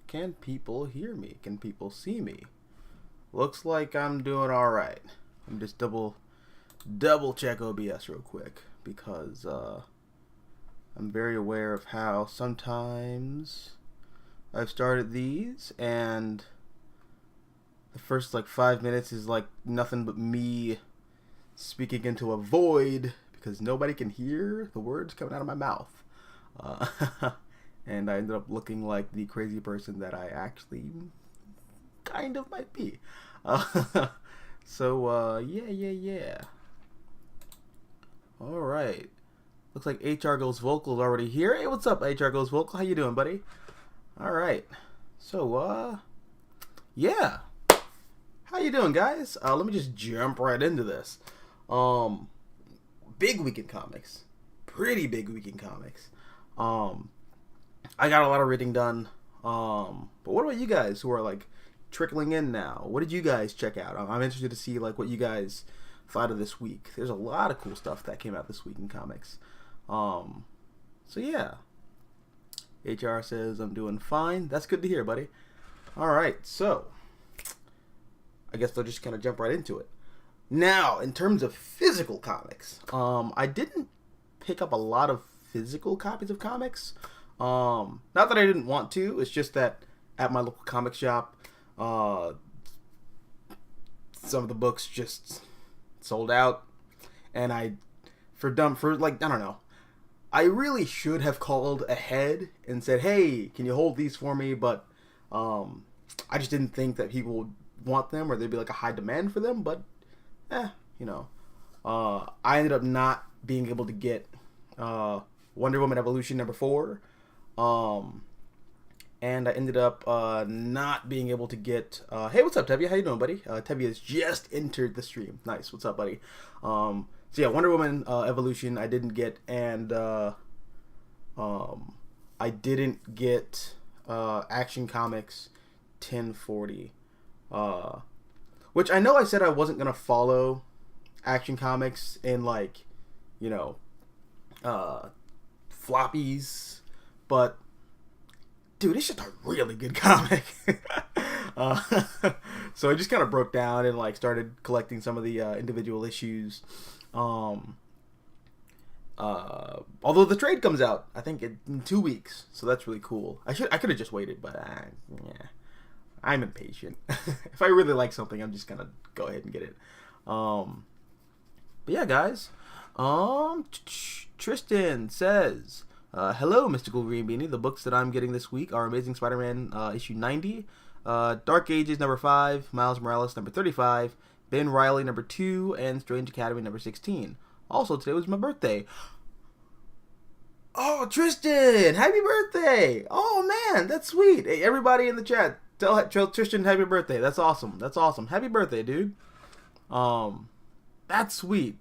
Can people hear me? Can people see me? Looks like I'm doing alright. I'm just double check OBS real quick because I'm very aware of how sometimes I've started these and the first like 5 minutes is like nothing but me speaking into a void because nobody can hear the words coming out of my mouth. And I ended up looking like the crazy person that I actually kind of might be. Yeah. Alright. Looks like HR Goes Vocal is already here. Hey, what's up, HR Goes Vocal? How you doing, buddy? Alright. So, yeah. How you doing, guys? Let me just jump right into this. Big week in comics. Pretty big week in comics. I got a lot of reading done. But what about you guys who are like trickling in now? What did you guys check out? I'm interested to see like what you guys thought of this week. There's a lot of cool stuff that came out this week in comics. So yeah. HR says I'm doing fine. That's good to hear, buddy. Alright, so I guess they'll just kind of jump right into it. Now, in terms of physical comics, I didn't pick up a lot of physical copies of comics. Not that I didn't want to, it's just that at my local comic shop, some of the books just sold out, and I don't know, I really should have called ahead and said, hey, can you hold these for me, but, I just didn't think that people would want them, or there'd be like a high demand for them, but, you know, I ended up not being able to get, Wonder Woman Evolution #4, and I ended up not being able to get. Hey, what's up, Tevye? How you doing, buddy? Tevye has just entered the stream. Nice. What's up, buddy? So yeah, Wonder Woman Evolution I didn't get, and I didn't get Action Comics 1040, which I know I said I wasn't gonna follow Action Comics in like, you know, floppies, but dude, it's just a really good comic. So I just kind of broke down and like started collecting some of the individual issues. Although the trade comes out, I think in 2 weeks, so that's really cool. I could have just waited, but yeah, I'm impatient. If I really like something, I'm just gonna go ahead and get it. But yeah, guys. Tristan says, hello, Mystical Green Beanie. The books that I'm getting this week are Amazing Spider-Man issue 90, Dark Ages #5, Miles Morales #35, Ben Reilly #2, and Strange Academy #16. Also, today was my birthday. Oh, Tristan! Happy birthday! Oh, man, that's sweet. Hey, everybody in the chat, tell Tristan happy birthday. That's awesome. That's awesome. Happy birthday, dude. That's sweet.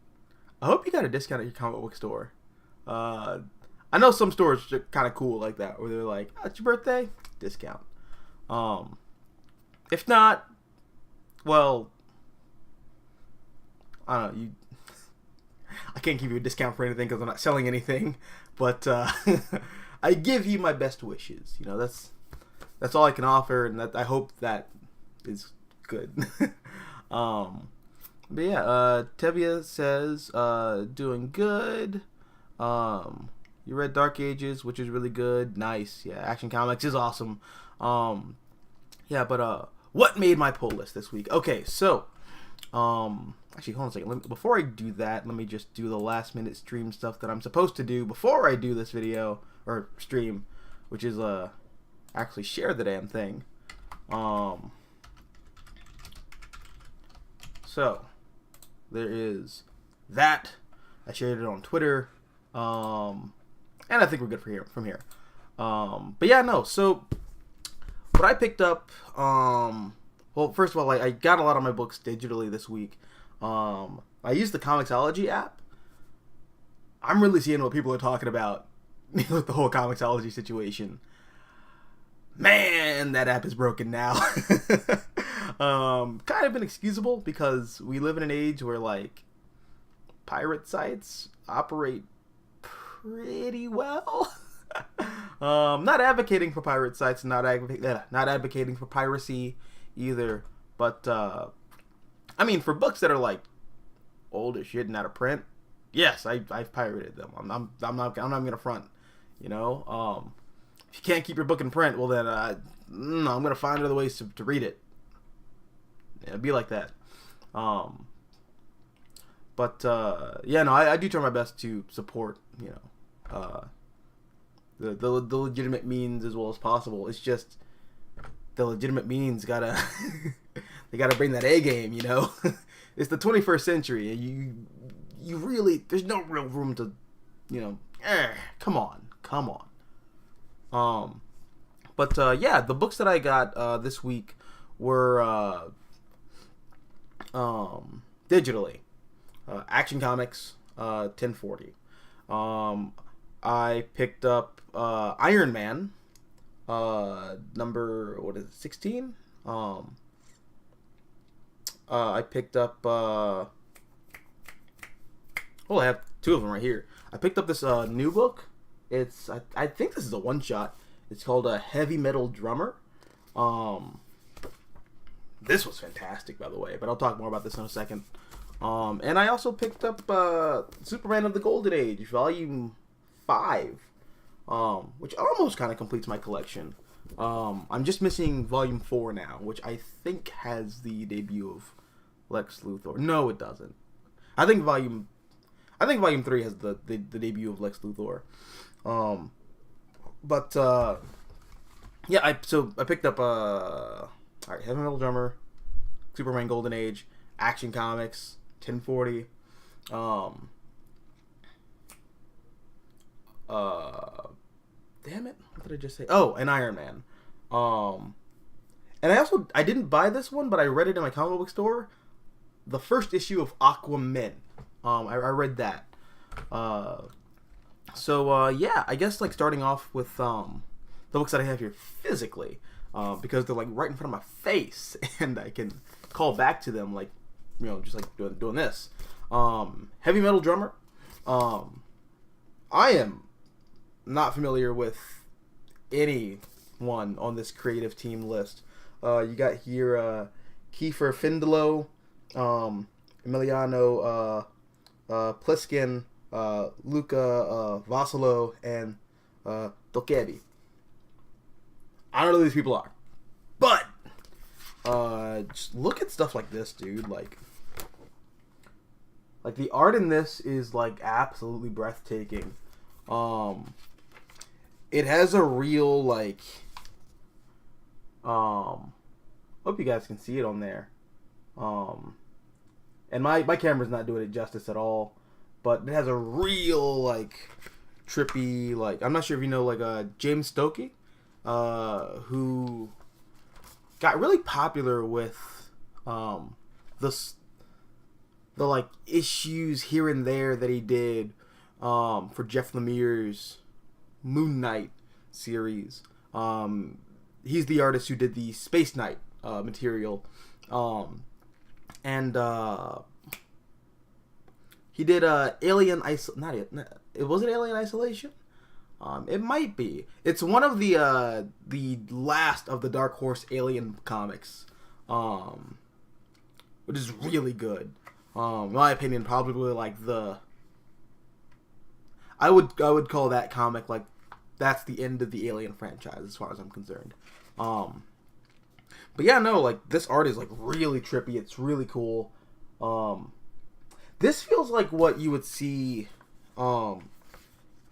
I hope you got a discount at your comic book store. I know some stores are kind of cool like that, where they're like, oh, it's your birthday? Discount. If not, well, I don't know, I can't give you a discount for anything because I'm not selling anything, but I give you my best wishes. You know, that's all I can offer, and that I hope that is good. But yeah, Tevye says, doing good. You read Dark Ages, which is really good. Nice. Yeah, Action Comics is awesome. Yeah, but what made my pull list this week? Okay, so actually, hold on a second. Before I do that, let me just do the last minute stream stuff that I'm supposed to do before I do this video or stream, which is actually share the damn thing. So there is that. I shared it on Twitter. And I think we're good from here. But yeah, no. So what I picked up, well, first of all, I got a lot of my books digitally this week. I used the Comixology app. I'm really seeing what people are talking about with the whole Comixology situation. Man, that app is broken now. Kind of inexcusable because we live in an age where like pirate sites operate pretty well. Not advocating for pirate sites, not advocating for piracy either. But I mean, for books that are like old as shit and out of print, yes, I've pirated them. I'm not gonna front. You know, if you can't keep your book in print, well then no, I'm gonna find other ways to read it. Yeah, it'd be like that. But yeah, no, I do try my best to support, you know, the legitimate means as well as possible. It's just the legitimate means gotta they gotta bring that A game, you know. It's the 21st century, and you really, there's no real room to, you know, come on. But yeah, the books that I got this week were digitally. Action Comics 1040. I picked up Iron Man number, what is it, 16? I picked up I have two of them right here. I picked up this new book. It's I think this is a one shot. It's called a Heavy Metal Drummer. This was fantastic, by the way, but I'll talk more about this in a second. And I also picked up Superman of the Golden Age, Volume 5, which almost kind of completes my collection. I'm just missing Volume 4 now, which I think has the debut of Lex Luthor. No, it doesn't. I think Volume 3 has the debut of Lex Luthor. But yeah, I picked up alright, Heavy Metal Drummer, Superman Golden Age, Action Comics 1040. Damn it, what did I just say? Oh, and Iron Man. And I didn't buy this one, but I read it in my comic book store. The first issue of Aquaman. I read that. So yeah, I guess like starting off with the books that I have here physically, because they're like right in front of my face, and I can call back to them like, you know, just like doing this. Heavy Metal Drummer. I am not familiar with anyone on this creative team list. You got here Kiefer Findelo, Emiliano Pliskin, Luca Vasilo, and Dokebi. I don't know who these people are, but just look at stuff like this, dude. Like the art in this is like absolutely breathtaking. It has a real like hope you guys can see it on there. And my camera's not doing it justice at all, but it has a real like trippy, like, I'm not sure if you know, like James Stokey, who got really popular with the like issues here and there that he did for Jeff Lemire's Moon Knight series. He's the artist who did the Space Knight material, and he did Alien was it Alien Isolation? It might be. It's one of the last of the Dark Horse Alien comics, which is really good. In my opinion, probably like I would call that comic like that's the end of the Alien franchise as far as I'm concerned. But yeah, no, like this art is like really trippy. It's really cool. This feels like what you would see from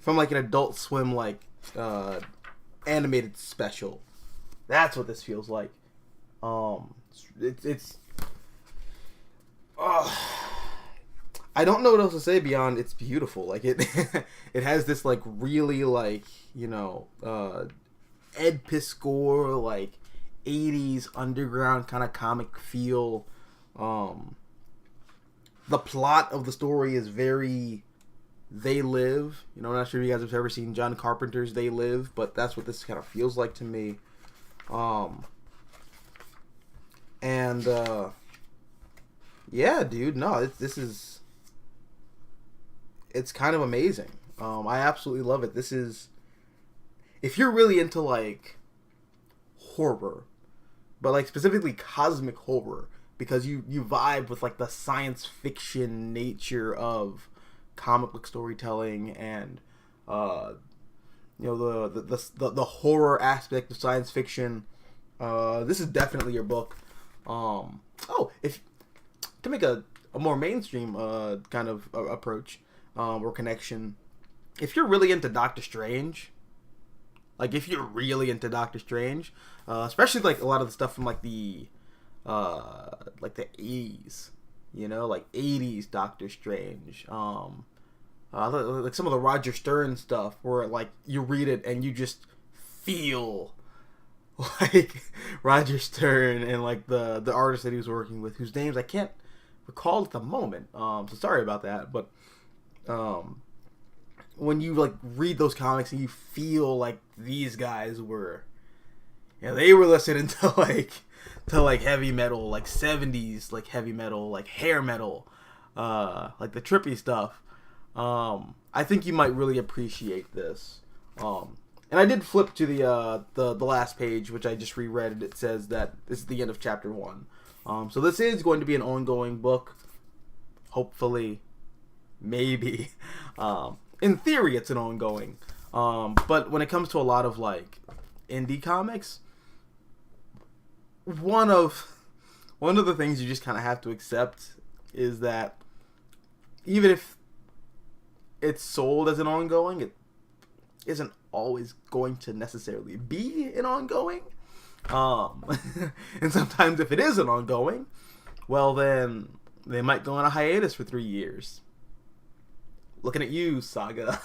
like an Adult Swim like animated special. That's what this feels like. It's I don't know what else to say beyond it's beautiful. Like it it has this like really like, you know, Ed Piscor like 80s underground kind of comic feel. The plot of the story is very They Live. You know, I'm not sure if you guys have ever seen John Carpenter's They Live, but that's what this kind of feels like to me. And yeah, dude, no, it's kind of amazing. I absolutely love it. This is, if you're really into like horror, but like specifically cosmic horror, because you vibe with like the science fiction nature of comic book storytelling and the horror aspect of science fiction, this is definitely your book. If to make a more mainstream kind of approach or connection, if you're really into Doctor Strange, especially like a lot of the stuff from like the 80s, like 80s Doctor Strange, like some of the Roger Stern stuff where like you read it and you just feel like Roger Stern and like the artist that he was working with, whose names I can't recall at the moment. So sorry about that, but when you like read those comics and you feel like these guys were, they were listening to heavy metal, like 70s like heavy metal, like hair metal, like the trippy stuff. I think you might really appreciate this. And I did flip to the last page, which I just reread, and it says that this is the end of chapter 1. So this is going to be an ongoing book. Hopefully. Maybe. In theory, it's an ongoing. But when it comes to a lot of like indie comics, one of the things you just kind of have to accept is that even if it's sold as an ongoing, it isn't always going to necessarily be an ongoing. And sometimes if it is an ongoing, well then they might go on a hiatus for 3 years. Looking at you, Saga.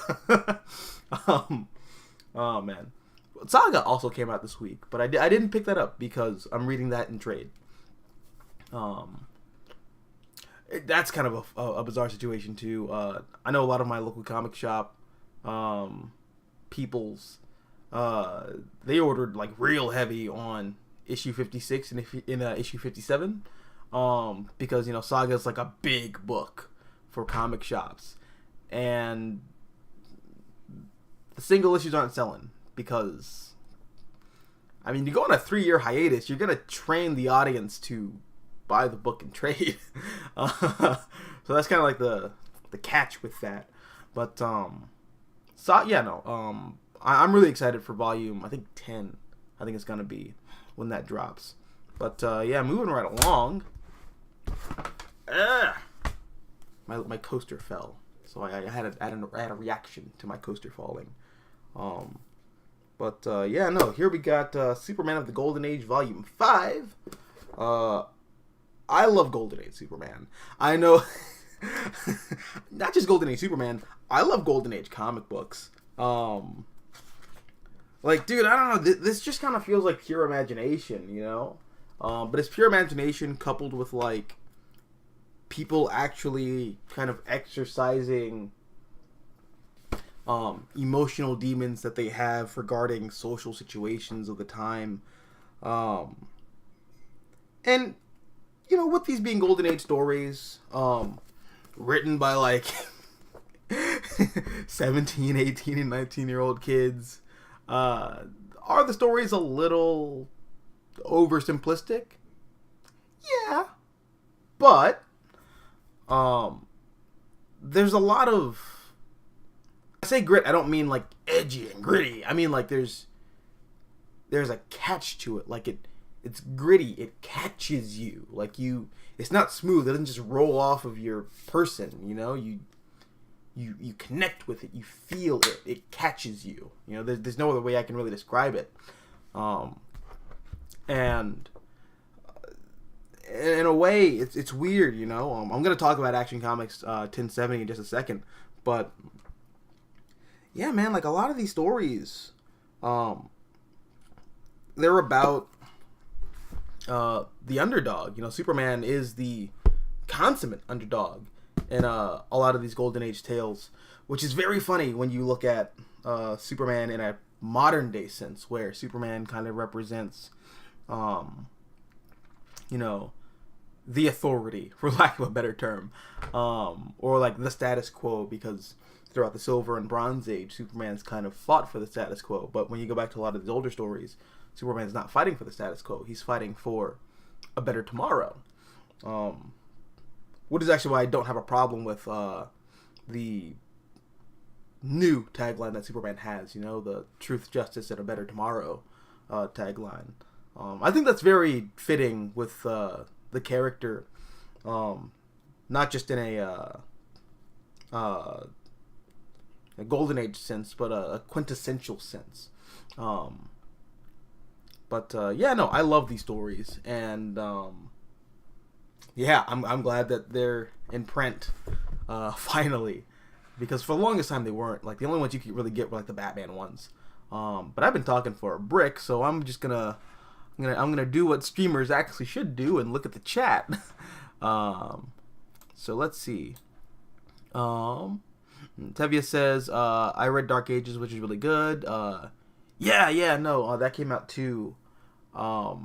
Oh man, Saga also came out this week, but I didn't pick that up because I'm reading that in trade. That's kind of a bizarre situation too. I know a lot of my local comic shop peoples, they ordered like real heavy on issue 56 and issue 57, because Saga is like a big book for comic shops, and the single issues aren't selling because, I mean, you go on a 3-year hiatus, you're gonna train the audience to buy the book and trade. So that's kind of like the catch with that. But I'm really excited for volume, I think 10. I think it's gonna be when that drops. But moving right along. My coaster fell, so I had a reaction to my coaster falling. Here we got Superman of the Golden Age Volume 5. I love Golden Age Superman. I know, not just Golden Age Superman. I love Golden Age comic books. Like, dude, I don't know. This just kind of feels like pure imagination, But it's pure imagination coupled with like people actually kind of exercising emotional demons that they have regarding social situations of the time, and with these being Golden Age stories, written by like 17, 18, and 19-year-old kids, are the stories a little oversimplistic? Yeah, but there's a lot of, I say grit, I don't mean like edgy and gritty. I mean like there's a catch to it. Like it's gritty. It catches you. Like it's not smooth. It doesn't just roll off of your person. You connect with it. You feel it. It catches you. There's no other way I can really describe it. And in a way, it's weird. I'm gonna talk about Action Comics 1070 in just a second, but yeah, man, like a lot of these stories, they're about the underdog. Superman is the consummate underdog in a lot of these Golden Age tales, which is very funny when you look at Superman in a modern day sense, where Superman kind of represents, the authority, for lack of a better term, or like the status quo, because throughout the Silver and Bronze Age, Superman's kind of fought for the status quo. But when you go back to a lot of these older stories, Superman's not fighting for the status quo. He's fighting for a better tomorrow. Which is actually why I don't have a problem with the new tagline that Superman has, you know, the truth, justice, and a better tomorrow tagline. I think that's very fitting with the character, not just in a golden age sense, but a quintessential sense. Yeah, no, I love these stories, and yeah, I'm glad that they're in print finally, because for the longest time they weren't. Like, the only ones you could really get were like the Batman ones. But I've been talking for a brick, so I'm just gonna do what streamers actually should do and look at the chat. So let's see. Tevia says, I read Dark Ages, which is really good. That came out too. I've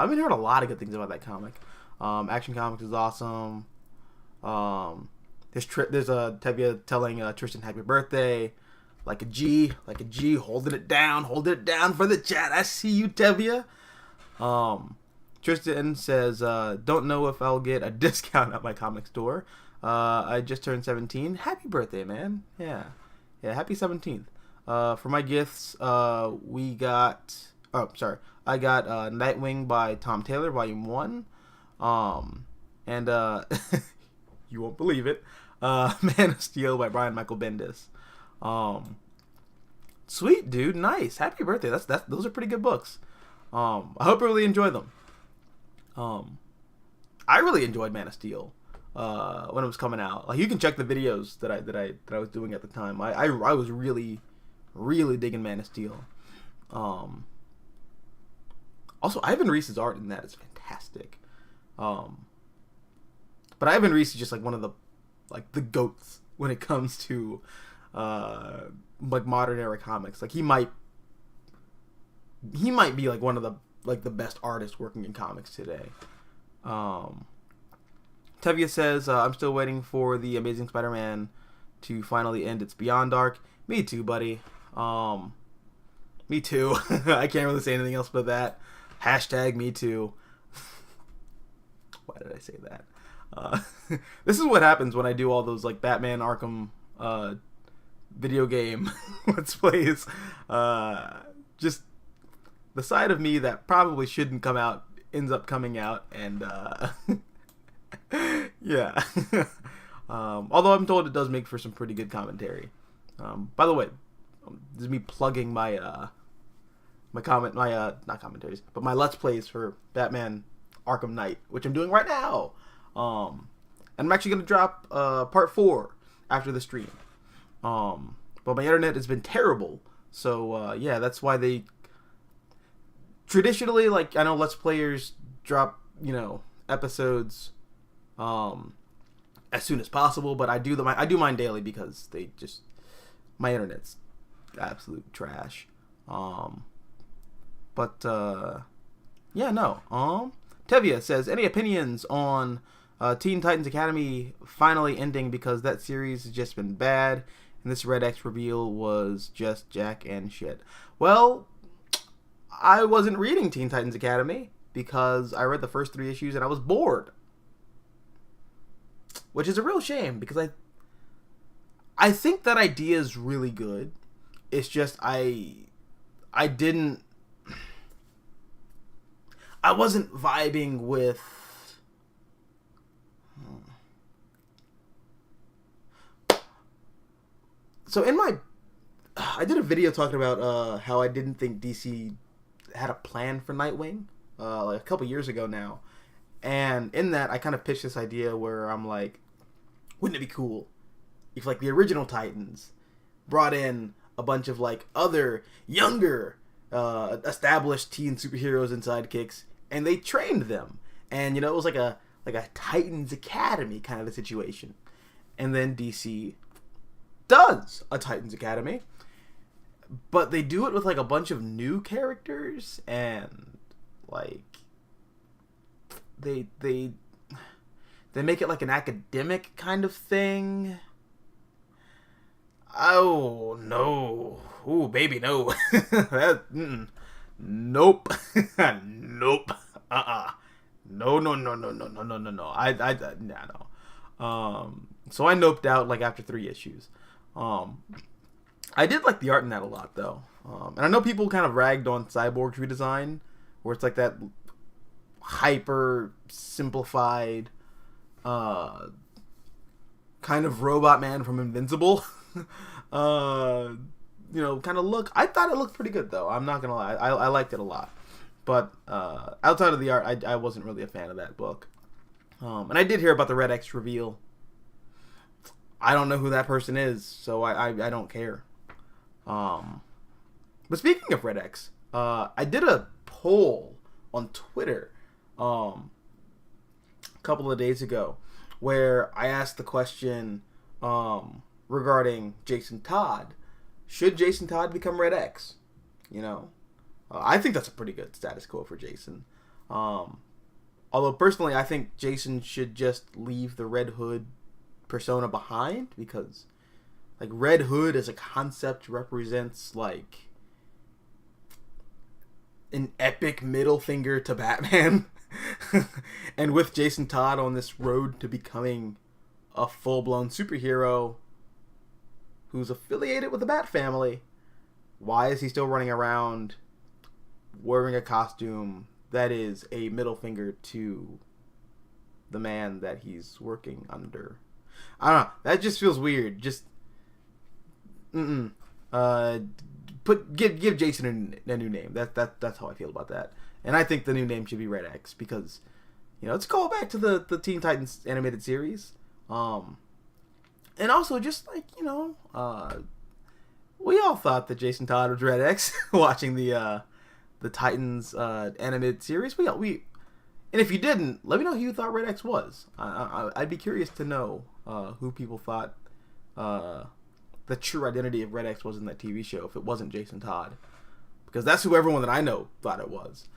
been hearing a lot of good things about that comic. Action Comics is awesome. There's a Tevia telling Tristan happy birthday, like a G, holding it down for the chat. I see you, Tevia. Tristan says, don't know if I'll get a discount at my comic store. I just turned 17. Happy birthday, man. Yeah, happy 17th. For my gifts, I got Nightwing by Tom Taylor, Volume 1. And you won't believe it, Man of Steel by Brian Michael Bendis. Sweet, dude. Nice. Happy birthday. Those are pretty good books. I hope you really enjoy them. I really enjoyed Man of Steel when it was coming out. Like, you can check the videos that I was doing at the time. I was really digging Man of Steel. Also, Ivan Reis's art in that is fantastic. But Ivan Reis is just like one of the goats when it comes to like modern era comics. Like, he might be like one of the best artists working in comics today. Tevia says, I'm still waiting for the Amazing Spider-Man to finally end its Beyond arc. Me too, buddy. Me too. I can't really say anything else but that. Hashtag me too. Why did I say that? This is what happens when I do all those like Batman Arkham video game let's plays. Just the side of me that probably shouldn't come out ends up coming out, and yeah. Although I'm told it does make for some pretty good commentary. By the way, this is me plugging my not commentaries, but my Let's Plays for Batman Arkham Knight, which I'm doing right now. And I'm actually going to drop part 4 after the stream. But my internet has been terrible, so yeah, that's why they traditionally, like, I know Let's Players drop, you know, episodes as soon as possible, but I do mine daily because my internet's absolute trash. Tevia says, any opinions on Teen Titans Academy finally ending, because that series has just been bad and this Red X reveal was just jack and shit? Well, I wasn't reading Teen Titans Academy because I read the first 3 issues and I was bored, which is a real shame, because I think that idea is really good. It's just I wasn't vibing with I did a video talking about how I didn't think DC had a plan for Nightwing like a couple years ago now, and in that I kind of pitched this idea where I'm like, wouldn't it be cool if like the original Titans brought in a bunch of like other younger established teen superheroes and sidekicks, and they trained them, and you know, it was like a Titans Academy kind of a situation. And then DC does a Titans Academy, but they do it with like a bunch of new characters, and like they make it like an academic kind of thing, Oh no! Ooh, baby, no. that, nope, nope. No, no, no, no, no, no, no, no, no. Nah, no. So I noped out like after 3 issues. Um, I did like the art in that a lot though. And I know people kind of ragged on Cyborg's redesign, where it's like that hyper simplified, uh, kind of robot man from Invincible. uh, kind of look. I thought it looked pretty good though. I'm not gonna lie. I liked it a lot. But outside of the art, I wasn't really a fan of that book. And I did hear about the Red X reveal. I don't know who that person is, so I don't care. But speaking of Red X, I did a poll on Twitter a couple of days ago where I asked the question regarding Jason Todd. Should Jason Todd become Red X? I think that's a pretty good status quo for Jason. Although personally, I think Jason should just leave the Red Hood persona behind, because like Red Hood as a concept represents like an epic middle finger to Batman. And with Jason Todd on this road to becoming a full-blown superhero who's affiliated with the Bat family, why is he still running around wearing a costume that is a middle finger to the man that he's working under? I don't know. That just feels weird. Just give Jason a new name. That's how I feel about that. And I think the new name should be Red X, because it's a callback to the Teen Titans animated series. And also just like we all thought that Jason Todd was Red X watching the Titans animated series. And if you didn't, let me know who you thought Red X was. I'd be curious to know who people thought the true identity of Red X was in that TV show, if it wasn't Jason Todd, because that's who everyone that I know thought it was.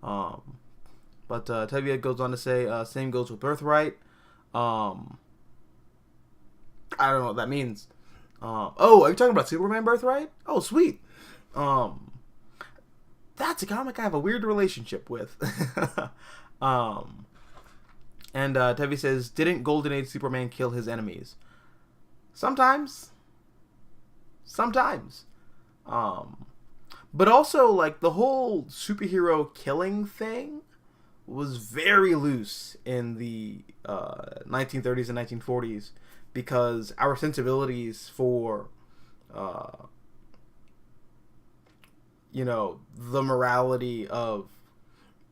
But Tevye goes on to say, same goes with Birthright. I don't know what that means. Are you talking about Superman Birthright? Oh, sweet. That's a comic I have a weird relationship with. And Tevye says, didn't Golden Age Superman kill his enemies? Sometimes. But also, like, the whole superhero killing thing was very loose in the 1930s and 1940s, because our sensibilities for the morality of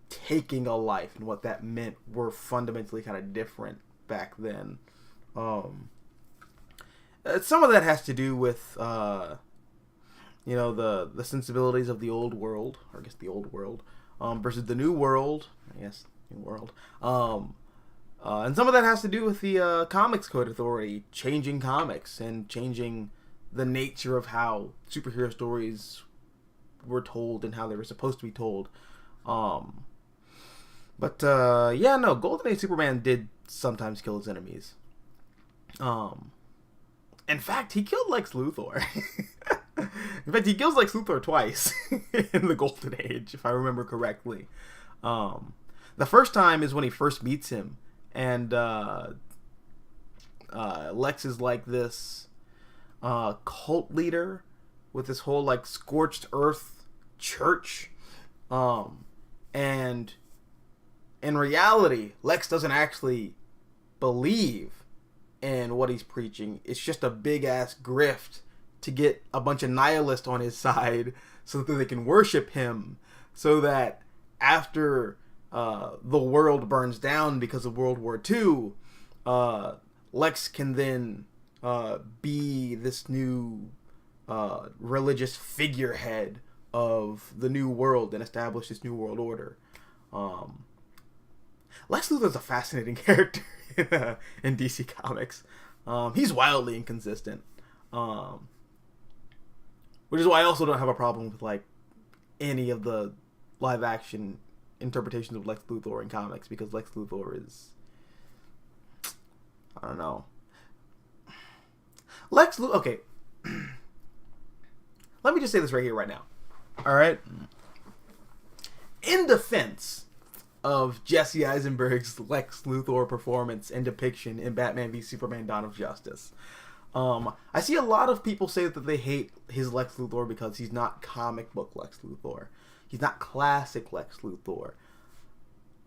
taking a life and what that meant were fundamentally kind of different back then. Some of that has to do with the sensibilities of the old world, or I guess the old world, versus the new world. I guess new world. And some of that has to do with the Comics Code Authority changing comics and changing the nature of how superhero stories were told and how they were supposed to be told. Golden Age Superman did sometimes kill his enemies. In fact, he killed Lex Luthor. In fact, he kills Lex Luthor twice in the Golden Age, if I remember correctly. The first time is when he first meets him, and Lex is like this cult leader with this whole like scorched earth church, and in reality, Lex doesn't actually believe in what he's preaching. It's just a big ass grift to get a bunch of nihilists on his side so that they can worship him, so that after the world burns down because of World War II, Lex can then be this new religious figurehead of the new world and establish this new world order. Lex Luthor's a fascinating character in DC Comics. He's wildly inconsistent, which is why I also don't have a problem with like any of the live action interpretations of Lex Luthor in comics, because Lex Luthor is, I don't know. Okay, let me just say this right here, right now. All right? In defense of Jesse Eisenberg's Lex Luthor performance and depiction in Batman v Superman: Dawn of Justice, I see a lot of people say that they hate his Lex Luthor because he's not comic book Lex Luthor. He's not classic Lex Luthor.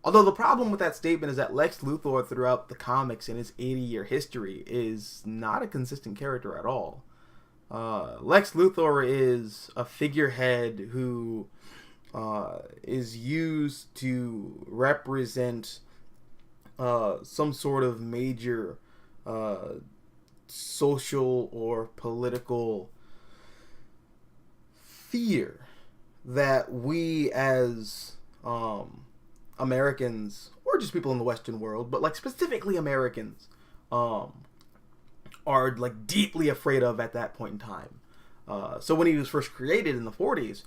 Although the problem with that statement is that Lex Luthor throughout the comics in his 80-year history is not a consistent character at all. Lex Luthor is a figurehead who is used to represent some sort of major social or political fear that we as Americans, or just people in the Western world, but like specifically Americans, are like deeply afraid of at that point in time. So when he was first created in the 40s,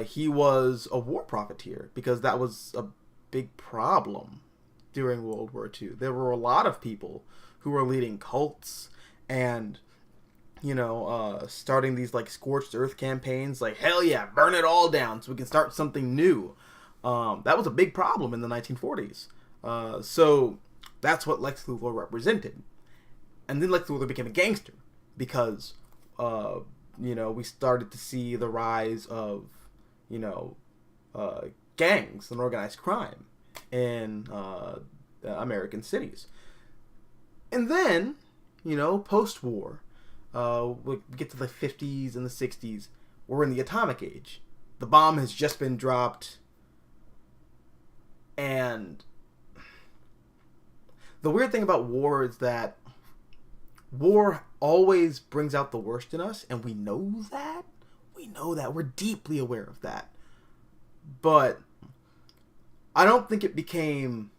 he was a war profiteer because that was a big problem during World War II. There were a lot of people who were leading cults and, starting these like scorched earth campaigns, like, hell yeah, burn it all down so we can start something new. That was a big problem in the 1940s. So that's what Lex Luthor represented. And then Lex Luthor became a gangster because, we started to see the rise of, gangs and organized crime in American cities. And then, post-war, we get to the 50s and the 60s, we're in the atomic age. The bomb has just been dropped. And the weird thing about war is that war always brings out the worst in us, and we know that. We're deeply aware of that. But I don't think it became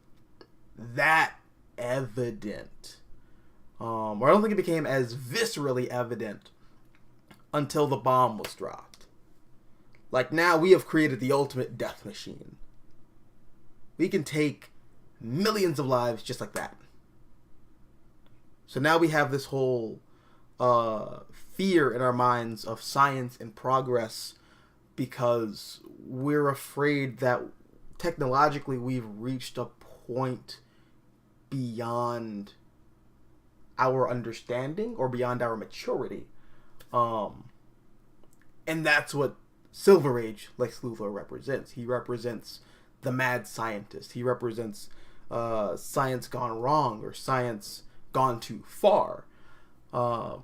that evident. Or I don't think it became as viscerally evident until the bomb was dropped. Like, now we have created the ultimate death machine. We can take millions of lives just like that. So now we have this whole fear in our minds of science and progress because we're afraid that technologically we've reached a point beyond our understanding or beyond our maturity. And that's what Silver Age Lex Luthor represents. He represents the mad scientist. He represents science gone wrong or science gone too far. And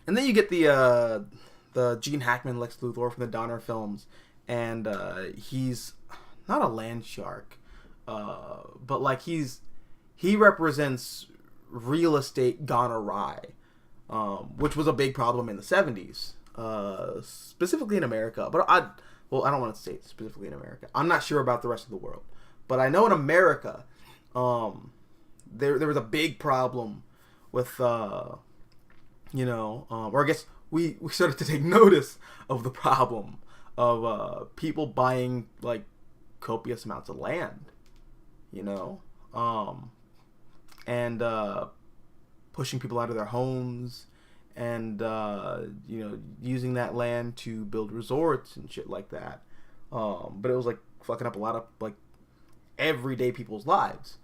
then you get the Gene Hackman Lex Luthor from the Donner films, and he's not a land shark, but like he represents real estate gone awry, which was a big problem in the 70s, specifically in America. But I don't want to say specifically in America. I'm not sure about the rest of the world, but I know in America, there was a big problem with, or I guess we started to take notice of the problem of people buying like copious amounts of land, and pushing people out of their homes, and using that land to build resorts and shit like that. But it was like fucking up a lot of like everyday people's lives.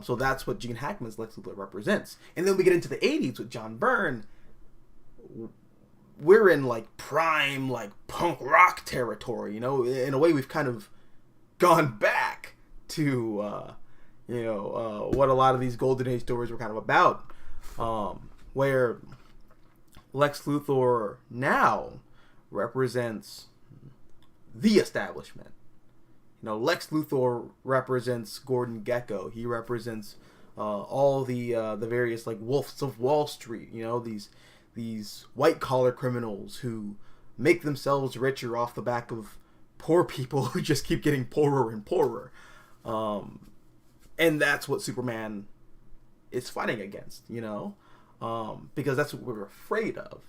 So that's what Gene Hackman's Lex Luthor represents. And then we get into the 80s with John Byrne. We're in like prime like punk rock territory, in a way we've kind of gone back to what a lot of these golden age stories were kind of about, where Lex Luthor now represents the establishment. Lex Luthor represents Gordon Gekko. He represents all the various like wolves of Wall Street. These white collar criminals who make themselves richer off the back of poor people who just keep getting poorer and poorer. And that's what Superman is fighting against, because that's what we're afraid of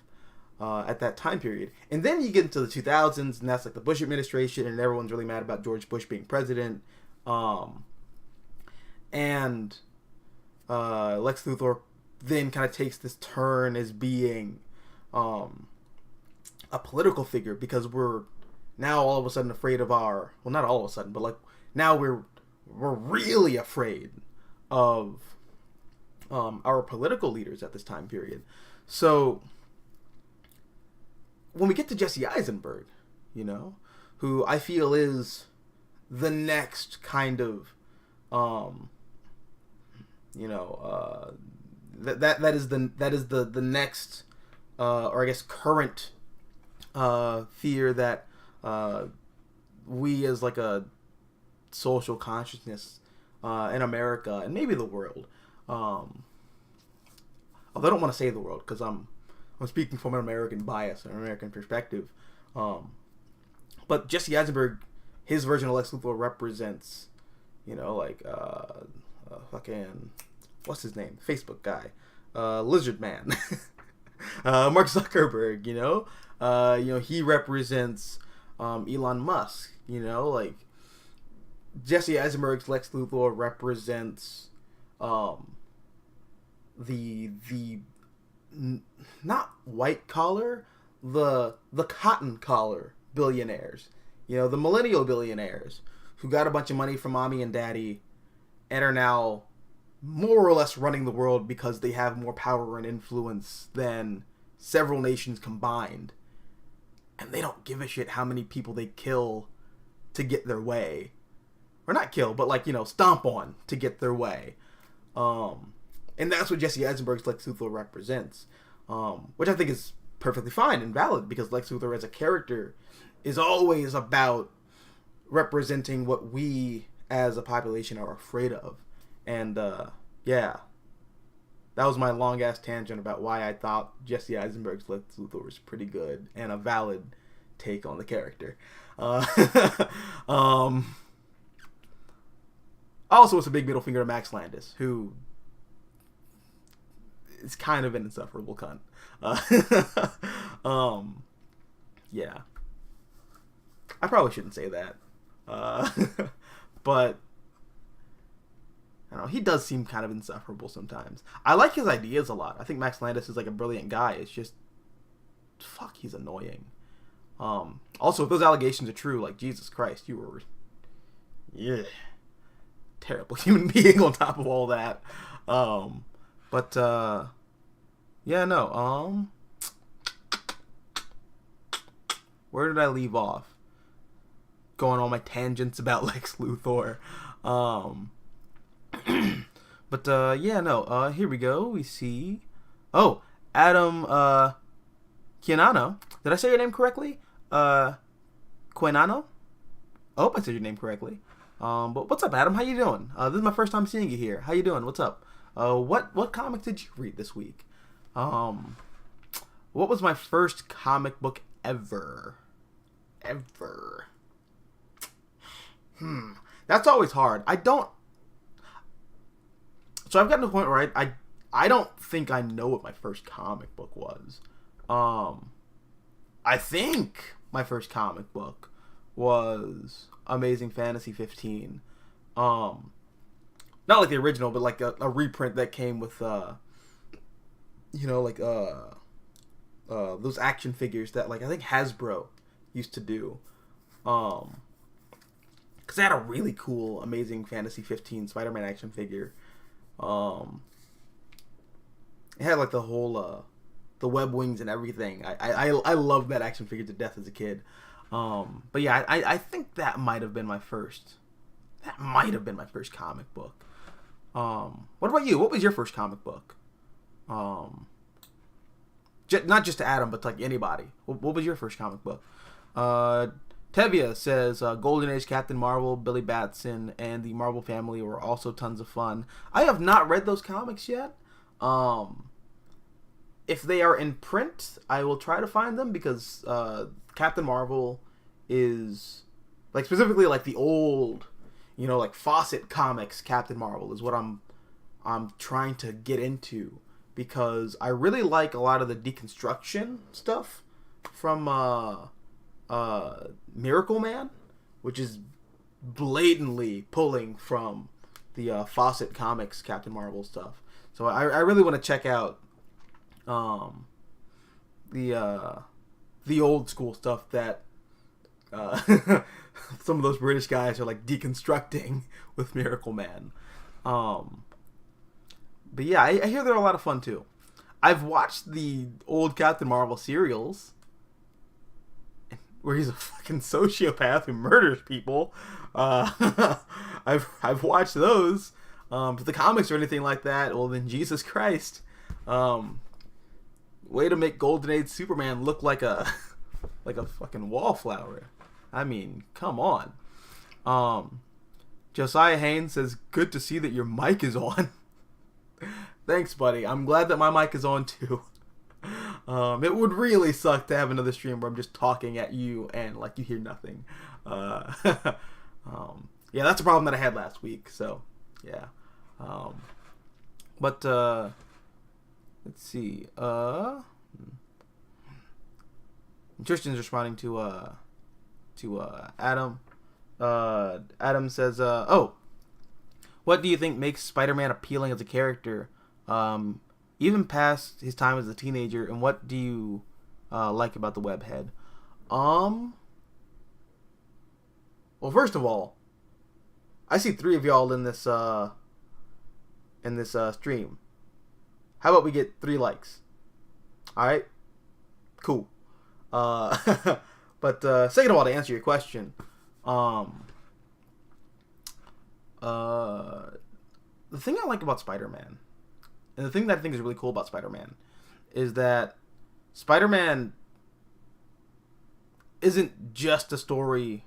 at that time period. And then you get into the 2000s, and that's like the Bush administration, and everyone's really mad about George Bush being president. And Lex Luthor then kind of takes this turn as being a political figure, because we're now all of a sudden afraid of our, well, not all of a sudden, but like now we're really afraid of our political leaders at this time period. So when we get to Jesse Eisenberg, you know, who I feel is the next kind of, that is the next, or I guess current fear that we as like a social consciousness in America and maybe the world, although I don't want to say the world because I'm speaking from an American bias, an American perspective, but Jesse Eisenberg, his version of Lex Luthor represents, you know, like fucking, what's his name, Facebook guy, Lizard Man, Mark Zuckerberg, you know, he represents Elon Musk, you know, like Jesse Eisenberg's Lex Luthor represents the not white collar, the cotton collar billionaires, you know, the millennial billionaires who got a bunch of money from mommy and daddy and are now more or less running the world because they have more power and influence than several nations combined, and they don't give a shit how many people they kill to get their way, or not kill, but like, you know, stomp on to get their way. And that's what Jesse Eisenberg's Lex Luthor represents, which I think is perfectly fine and valid, because Lex Luthor as a character is always about representing what we as a population are afraid of. And yeah, that was my long ass tangent about why I thought Jesse Eisenberg's Lex Luthor was pretty good and a valid take on the character. Also, it's a big middle finger to Max Landis, who is kind of an insufferable cunt. Yeah, I probably shouldn't say that, but I don't know, he does seem kind of insufferable sometimes. I like his ideas a lot. I think Max Landis is like a brilliant guy. It's just, fuck, he's annoying. Also, if those allegations are true, like, Jesus Christ, you were, yeah, terrible human being on top of all that. But yeah, no, where did I leave off? Going on my tangents about Lex Luthor. But yeah, no, here we go. We see, oh, Adam Quinano. Did I say your name correctly? Quinano? I hope I said your name correctly. But what's up, Adam? How you doing? This is my first time seeing you here. How you doing? What's up? What comic did you read this week? What was my first comic book ever? That's always hard. So I've gotten to the point where I don't think I know what my first comic book was. I think my first comic book was Amazing Fantasy 15. Not like the original, but like a reprint that came with you know, like those action figures that, like, I think Hasbro used to do. Because they had a really cool Amazing Fantasy 15 Spider-Man action figure. It had like the whole the web wings and everything. I loved that action figure to death as a kid. But yeah, I think that might have been my first comic book. What about you? What was your first comic book? Not just to Adam, but to like anybody. What was your first comic book? Tevia says Golden Age Captain Marvel, Billy Batson, and the Marvel family were also tons of fun. I have not read those comics yet. If they are in print, I will try to find them, because Captain Marvel is, like, specifically like the old, you know, like Fawcett Comics Captain Marvel is what I'm trying to get into, because I really like a lot of the deconstruction stuff from Miracle Man, which is blatantly pulling from the Fawcett Comics Captain Marvel stuff. So I really want to check out the old school stuff that some of those British guys are like deconstructing with Miracle Man. But yeah, I hear they're a lot of fun too. I've watched the old Captain Marvel serials where he's a fucking sociopath who murders people. I've watched those. But the comics or anything like that, well then Jesus Christ. Way to make Golden Age Superman look like a fucking wallflower. I mean, come on. Josiah Haynes says, good to see that your mic is on. Thanks, buddy. I'm glad that my mic is on too. It would really suck to have another stream where I'm just talking at you and like you hear nothing. Yeah, that's a problem that I had last week. So, yeah. But let's see. Tristan's responding to Adam. Adam says, "Oh, what do you think makes Spider-Man appealing as a character, even past his time as a teenager? And what do you like about the webhead?" Well, first of all, I see 3 of y'all in this stream. How about we get 3 likes? All right, cool. But second of all, to answer your question, the thing I like about Spider-Man, and the thing that I think is really cool about Spider-Man, is that Spider-Man isn't just a story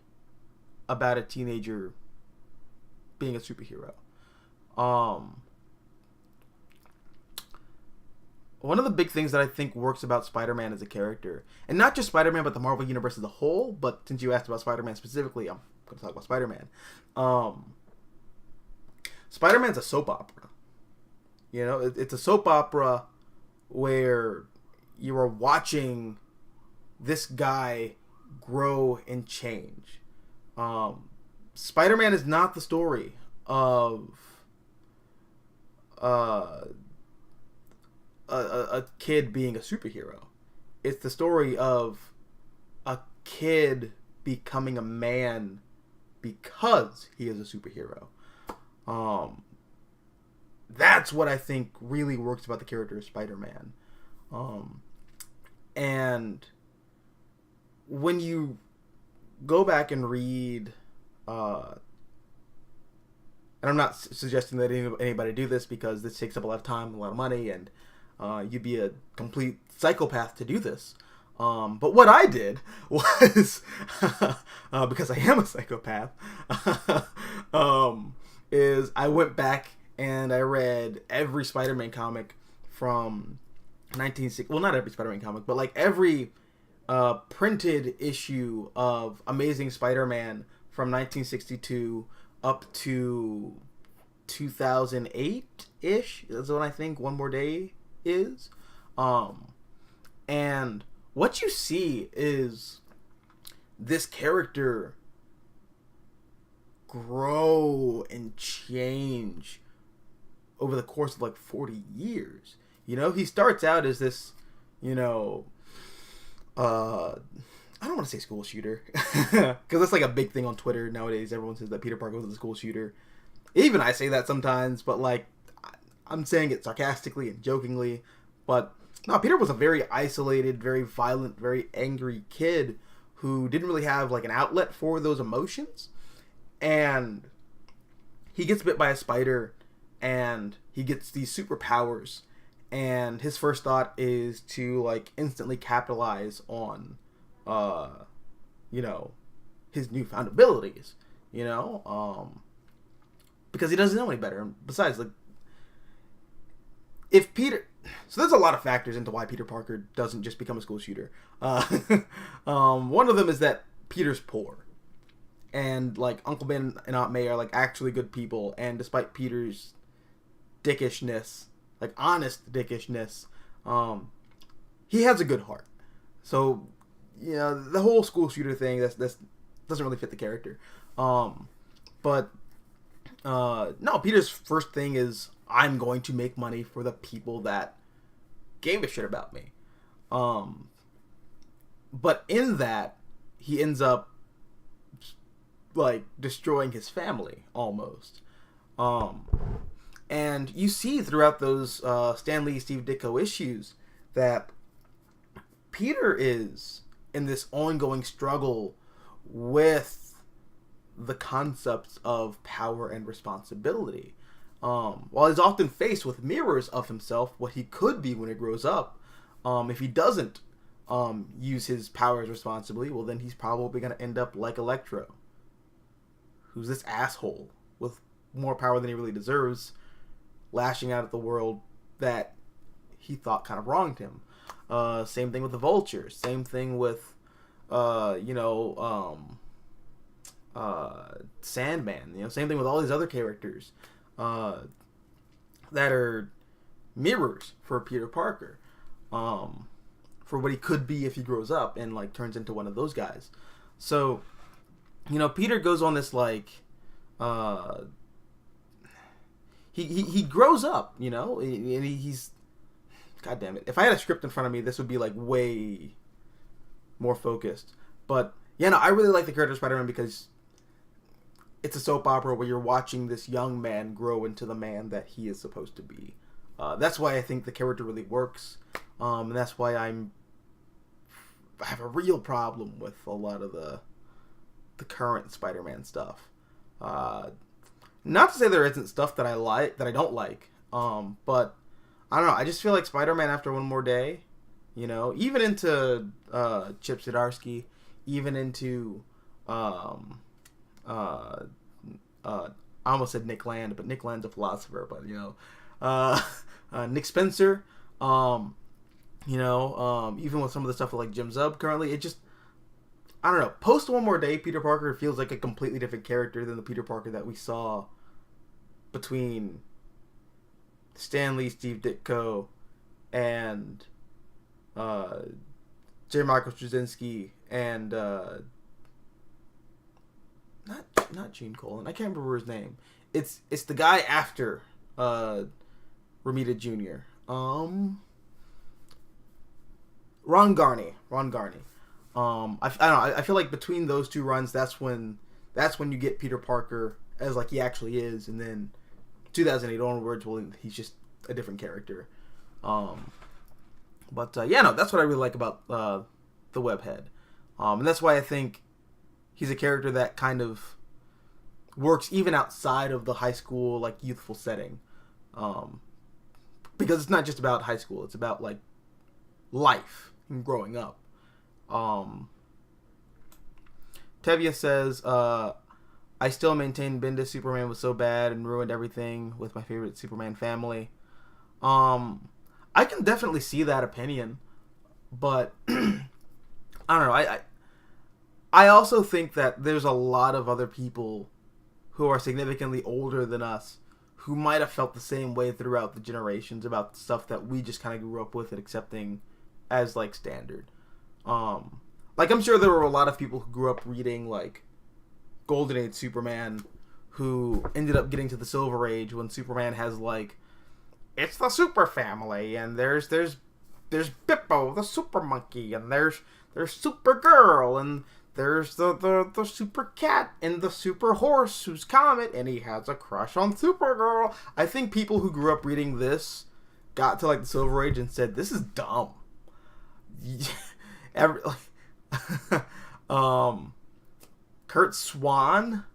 about a teenager being a superhero. One of the big things that I think works about Spider-Man as a character, and not just Spider-Man, but the Marvel Universe as a whole, but since you asked about Spider-Man specifically, I'm going to talk about Spider-Man. Spider-Man's a soap opera. You know, it's a soap opera where you are watching this guy grow and change. Spider-Man is not the story of a kid being a superhero. It's the story of a kid becoming a man because he is a superhero. That's what I think really works about the character of Spider-Man. And when you go back and read, and I'm not suggesting that anybody do this because this takes up a lot of time, a lot of money, and you'd be a complete psychopath to do this. But what I did was, because I am a psychopath, is I went back and I read every Spider-Man comic from 1960. Well, not every Spider-Man comic, but like every printed issue of Amazing Spider-Man from 1962 up to 2008-ish. That's when I think One More Day is. And what you see is this character grow and change over the course of like 40 years. You know, he starts out as this, you know, I don't want to say school shooter because that's like a big thing on Twitter nowadays. Everyone says that Peter Parker was a school shooter. Even I say that sometimes, but like I'm saying it sarcastically and jokingly. But no, Peter was a very isolated, very violent, very angry kid who didn't really have like an outlet for those emotions. And he gets bit by a spider and he gets these superpowers. And his first thought is to like instantly capitalize on, you know, his newfound abilities, you know, because he doesn't know any better. And besides, like, if Peter, so there's a lot of factors into why Peter Parker doesn't just become a school shooter. One of them is that Peter's poor, and like Uncle Ben and Aunt May are like actually good people, and despite Peter's dickishness, like honest dickishness, he has a good heart. So, you know, the whole school shooter thing that's doesn't really fit the character. But no, Peter's first thing is, I'm going to make money for the people that gave a shit about me. but in that, he ends up like destroying his family almost. Um, and you see throughout those Stan Lee, Steve Ditko issues that Peter is in this ongoing struggle with the concepts of power and responsibility. While he's often faced with mirrors of himself, what he could be when he grows up, if he doesn't use his powers responsibly, well, then he's probably going to end up like Electro, who's this asshole with more power than he really deserves, lashing out at the world that he thought kind of wronged him. Same thing with the Vulture. Same thing with, Sandman. Same thing with all these other characters that are mirrors for Peter Parker, for what he could be if he grows up and like turns into one of those guys. So, Peter goes on this like, he grows up, and he's, God damn it. If I had a script in front of me, this would be like way more focused. But I really like the character of Spider-Man because it's a soap opera where you're watching this young man grow into the man that he is supposed to be. That's why I think the character really works. And that's why I have a real problem with a lot of the current Spider-Man stuff. Not to say there isn't stuff that I don't like. But I don't know. I just feel like Spider-Man After One More Day, even into Chip Zdarsky, even into I almost said Nick Land, but Nick Land's a philosopher. But Nick Spencer, even with some of the stuff with like Jim Zub currently, it just, I don't know. Post One More Day, Peter Parker feels like a completely different character than the Peter Parker that we saw between Stan Lee, Steve Ditko, and J. Michael Straczynski, and not Gene Colan. I can't remember his name. It's the guy after Romita Jr. Ron Garney. I don't know. I feel like between those two runs, that's when you get Peter Parker as like he actually is, and then 2008 onwards, well, he's just a different character. That's what I really like about the Webhead. And that's why I think he's a character that kind of works even outside of the high school, like, youthful setting. Because it's not just about high school, it's about, like, life and growing up. Tevye says, I still maintain Bendis Superman was so bad and ruined everything with my favorite Superman family. I can definitely see that opinion, but I don't know. I also think that there's a lot of other people who are significantly older than us who might have felt the same way throughout the generations about stuff that we just kind of grew up with and accepting as like standard. Like I'm sure there were a lot of people who grew up reading like Golden Age Superman who ended up getting to the Silver Age when Superman has like, it's the super family, and there's Bippo the super monkey, and there's Supergirl, and there's the super cat and the super horse who's Comet, and he has a crush on Supergirl. I think people who grew up reading this got to like the Silver Age and said, this is dumb. Kurt Swan,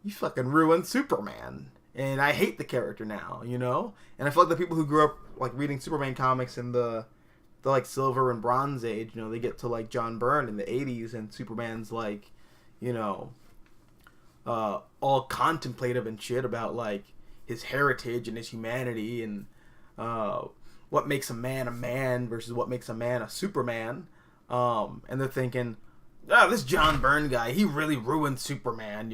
you fucking ruined Superman. And I hate the character now, And I feel like the people who grew up like reading Superman comics in the like Silver and Bronze Age, they get to like John Byrne in the 80s and Superman's like, all contemplative and shit about like his heritage and his humanity and what makes a man versus what makes a man a Superman. And they're thinking, this John Byrne guy, he really ruined Superman,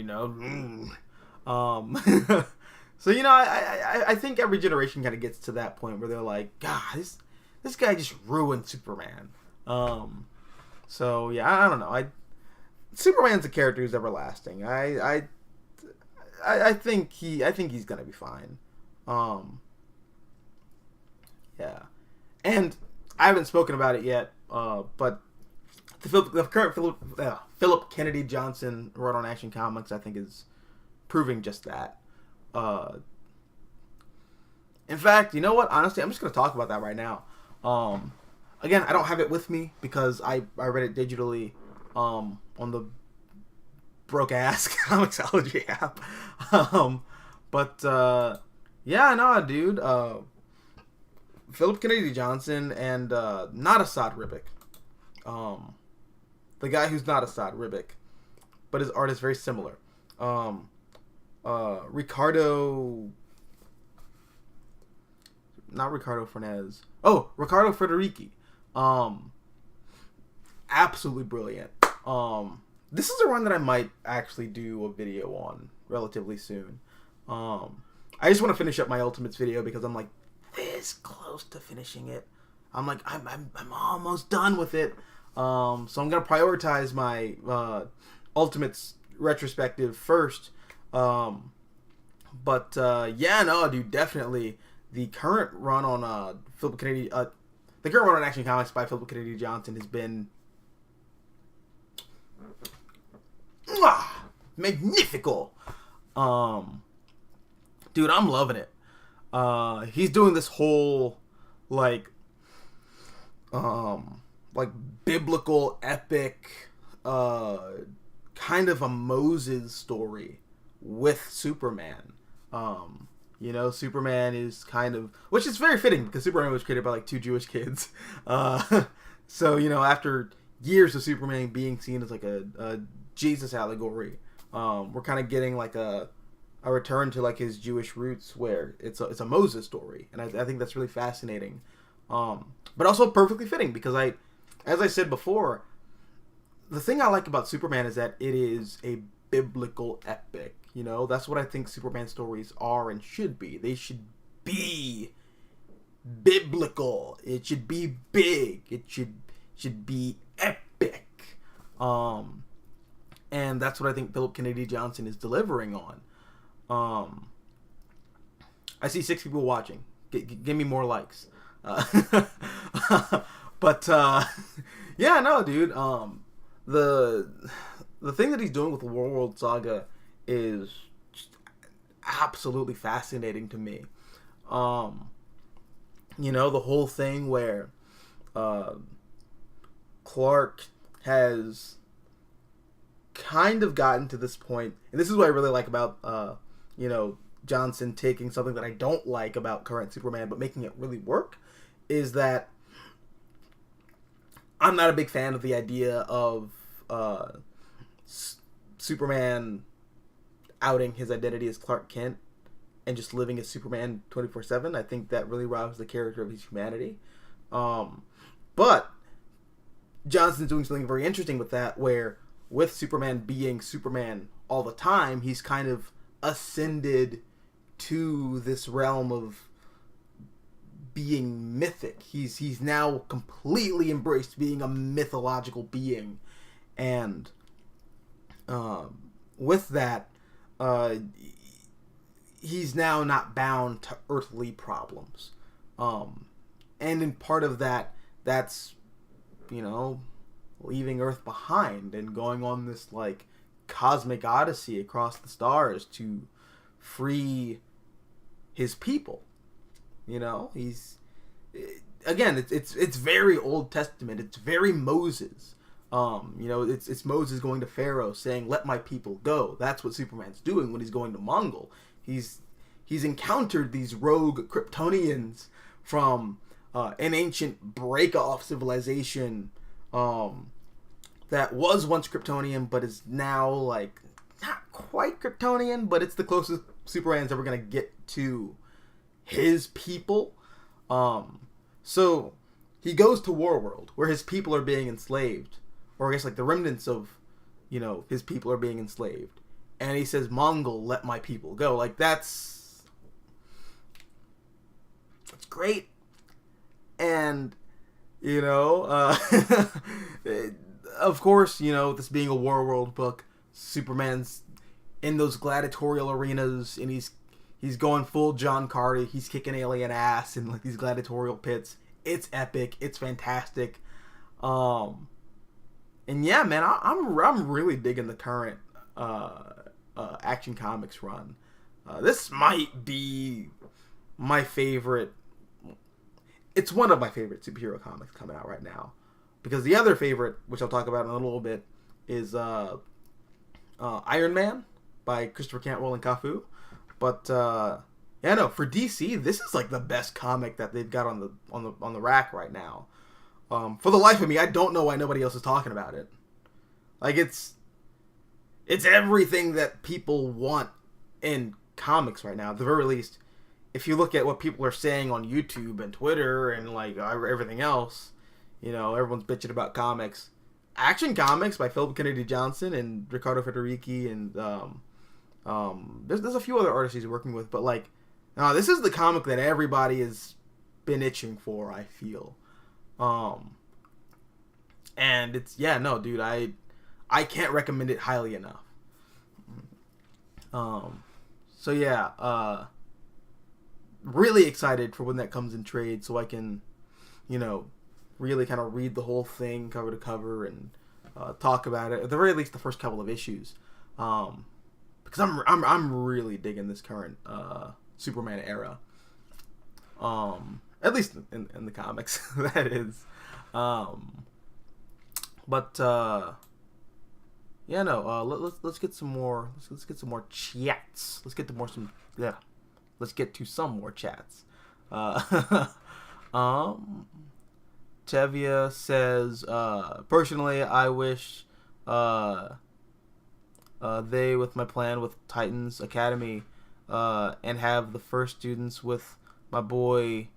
So, I think every generation kind of gets to that point where they're like, God, this guy just ruined Superman. So, yeah, I don't know. Superman's a character who's everlasting. I think he's going to be fine. Yeah. And I haven't spoken about it yet, but the current Philip Kennedy Johnson run on Action Comics, I think, is proving just that. In fact, you know what? Honestly, I'm just going to talk about that right now. Again, I don't have it with me because I read it digitally on the broke-ass Comixology app. Yeah, no, dude. Philip Kennedy Johnson and not Assad Ribic. The guy who's not Assad Ribic, but his art is very similar. Ricardo Fernandez. Oh, Ricardo Federici. Absolutely brilliant. This is a run that I might actually do a video on relatively soon. I just want to finish up my Ultimates video because I'm like this close to finishing it. I'm almost done with it. So I'm gonna prioritize my Ultimates retrospective first. Yeah, no, dude, definitely the current run on Philip Kennedy, the current run on Action Comics by Philip Kennedy Johnson has been magnifical. Dude, I'm loving it. He's doing this whole like biblical epic kind of a Moses story with Superman. You know, Superman is kind of, which is very fitting because Superman was created by like two Jewish kids. So, you know, after years of Superman being seen as like a Jesus allegory, we're kind of getting like a return to like his Jewish roots where it's a Moses story. And I think that's really fascinating. But also perfectly fitting because as I said before, the thing I like about Superman is that it is a biblical epic. You know, that's what I think Superman stories are and should be. They should be biblical. It should be big. It should be epic. And that's what I think Philip Kennedy Johnson is delivering on. I see 6 people watching. Give me more likes. Yeah, no, dude. The thing that he's doing with the World Saga is just absolutely fascinating to me. You know, the whole thing where Clark has kind of gotten to this point, and this is what I really like about you know, Johnson taking something that I don't like about current Superman but making it really work, is that I'm not a big fan of the idea of Superman outing his identity as Clark Kent and just living as Superman 24/7. I think that really robs the character of his humanity. But Johnson's doing something very interesting with that, where with Superman being Superman all the time, he's kind of ascended to this realm of being mythic. He's now completely embraced being a mythological being, and with that, he's now not bound to earthly problems. And in part of that, that's, you know, leaving Earth behind and going on this like cosmic odyssey across the stars to free his people. You know, he's, again, it's very Old Testament. It's very Moses. You know, it's Moses going to Pharaoh saying, "Let my people go." That's what Superman's doing when he's going to Mongol. He's encountered these rogue Kryptonians from an ancient break-off civilization that was once Kryptonian, but is now like not quite Kryptonian, but it's the closest Superman's ever gonna get to his people. So he goes to Warworld, where his people are being enslaved, or I guess like the remnants of, you know, his people are being enslaved, and he says, "Mongol, let my people go." Like that's great. And you know, of course, you know, this being a Warworld book, Superman's in those gladiatorial arenas, and he's going full John Carter. He's kicking alien ass in like these gladiatorial pits. It's epic. It's fantastic. And yeah, man, I'm really digging the current Action Comics run. This might be my favorite. It's one of my favorite superhero comics coming out right now, because the other favorite, which I'll talk about in a little bit, is Iron Man by Christopher Cantwell and Cafu. But yeah, no, for DC, this is like the best comic that they've got on the rack right now. For the life of me, I don't know why nobody else is talking about it. Like, it's everything that people want in comics right now. At the very least, if you look at what people are saying on YouTube and Twitter and like everything else, you know, everyone's bitching about comics. Action Comics by Philip Kennedy Johnson and Riccardo Federici, and there's a few other artists he's working with, but like, this is the comic that everybody has been itching for, I feel. And it's, yeah, no, dude, I can't recommend it highly enough. So yeah, really excited for when that comes in trade, so I can, you know, really kind of read the whole thing cover to cover and talk about it, at the very least the first couple of issues, because I'm really digging this current Superman era, at least in the comics, that is. But yeah, no, let's get some more. Let's get some more chats. Let's get to some more chats. Tevia says, personally, I wish they, with my plan with Titans Academy, and have the first students with my boy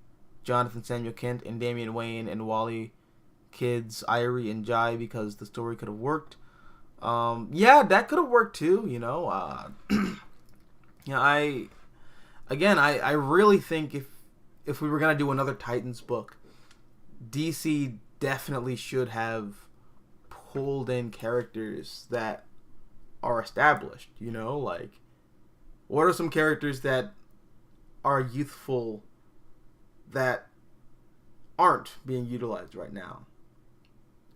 Jonathan Samuel Kent and Damian Wayne and Wally kids, Irie and Jai, because the story could have worked. Yeah, that could have worked too, you know. Yeah, I really think if we were gonna do another Titans book, DC definitely should have pulled in characters that are established, you know, like, what are some characters that are youthful that aren't being utilized right now?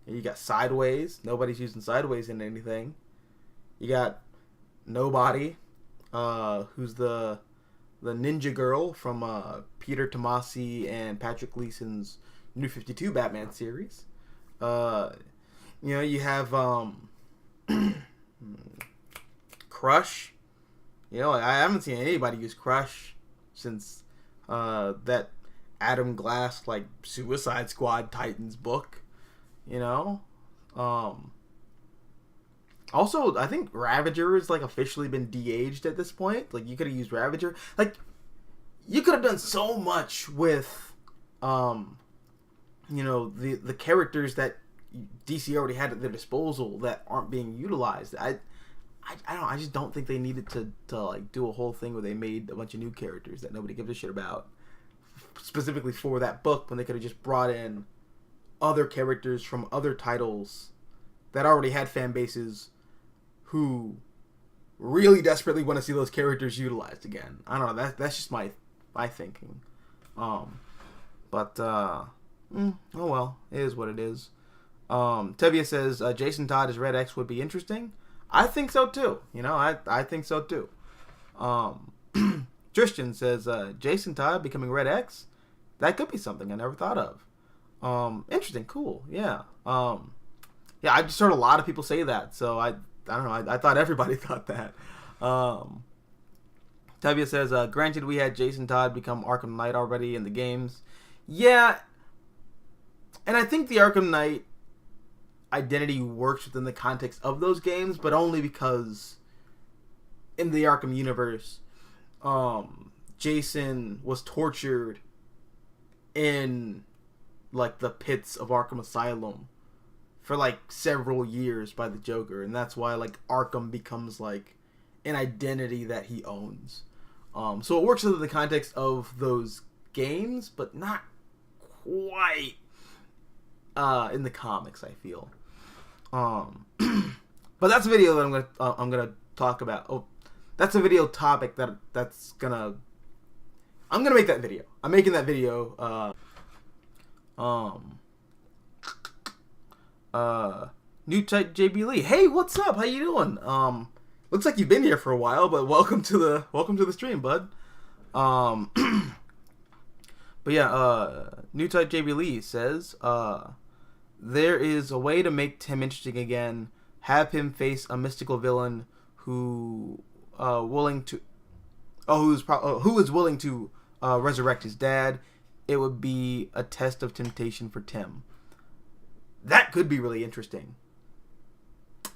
You got Sideways. Nobody's using Sideways in anything. You got Nobody, who's the ninja girl from Peter Tomasi and Patrick Gleason's New 52 Batman series. You know, you have Crush. You know, I haven't seen anybody use Crush since that Adam Glass, like, Suicide Squad Titans book. You know, also, I think Ravager is like officially been de-aged at this point. Like, you could have used Ravager. Like, you could have done so much with, you know, the characters that DC already had at their disposal that aren't being utilized. I just don't think they needed to like do a whole thing where they made a bunch of new characters that nobody gives a shit about, specifically for that book, when they could have just brought in other characters from other titles that already had fan bases who really desperately want to see those characters utilized again. I don't know. That's just my thinking. But oh well, it is what it is. Tevia says Jason Todd as Red X would be interesting. I think so too. You know, I think so too. Tristan says Jason Todd becoming Red X. That could be something I never thought of. Interesting, cool, yeah. Yeah, I just heard a lot of people say that, so I don't know, I thought everybody thought that. Tevia says, granted we had Jason Todd become Arkham Knight already in the games. Yeah, and I think the Arkham Knight identity works within the context of those games, but only because in the Arkham universe, Jason was tortured in like the pits of Arkham Asylum for like several years by the Joker, and that's why like Arkham becomes like an identity that he owns. So it works within the context of those games, but not quite in the comics, I feel. But that's a video that I'm gonna talk about. Oh, that's a video topic I'm gonna make that video. I'm making that video. New type JB Lee. Hey, what's up? How you doing? Looks like you've been here for a while, but welcome to the stream, bud. Um, but yeah, new type JB Lee says, there is a way to make Tim interesting again. Have him face a mystical villain who who is willing to resurrect his dad. It would be a test of temptation for Tim. That could be really interesting.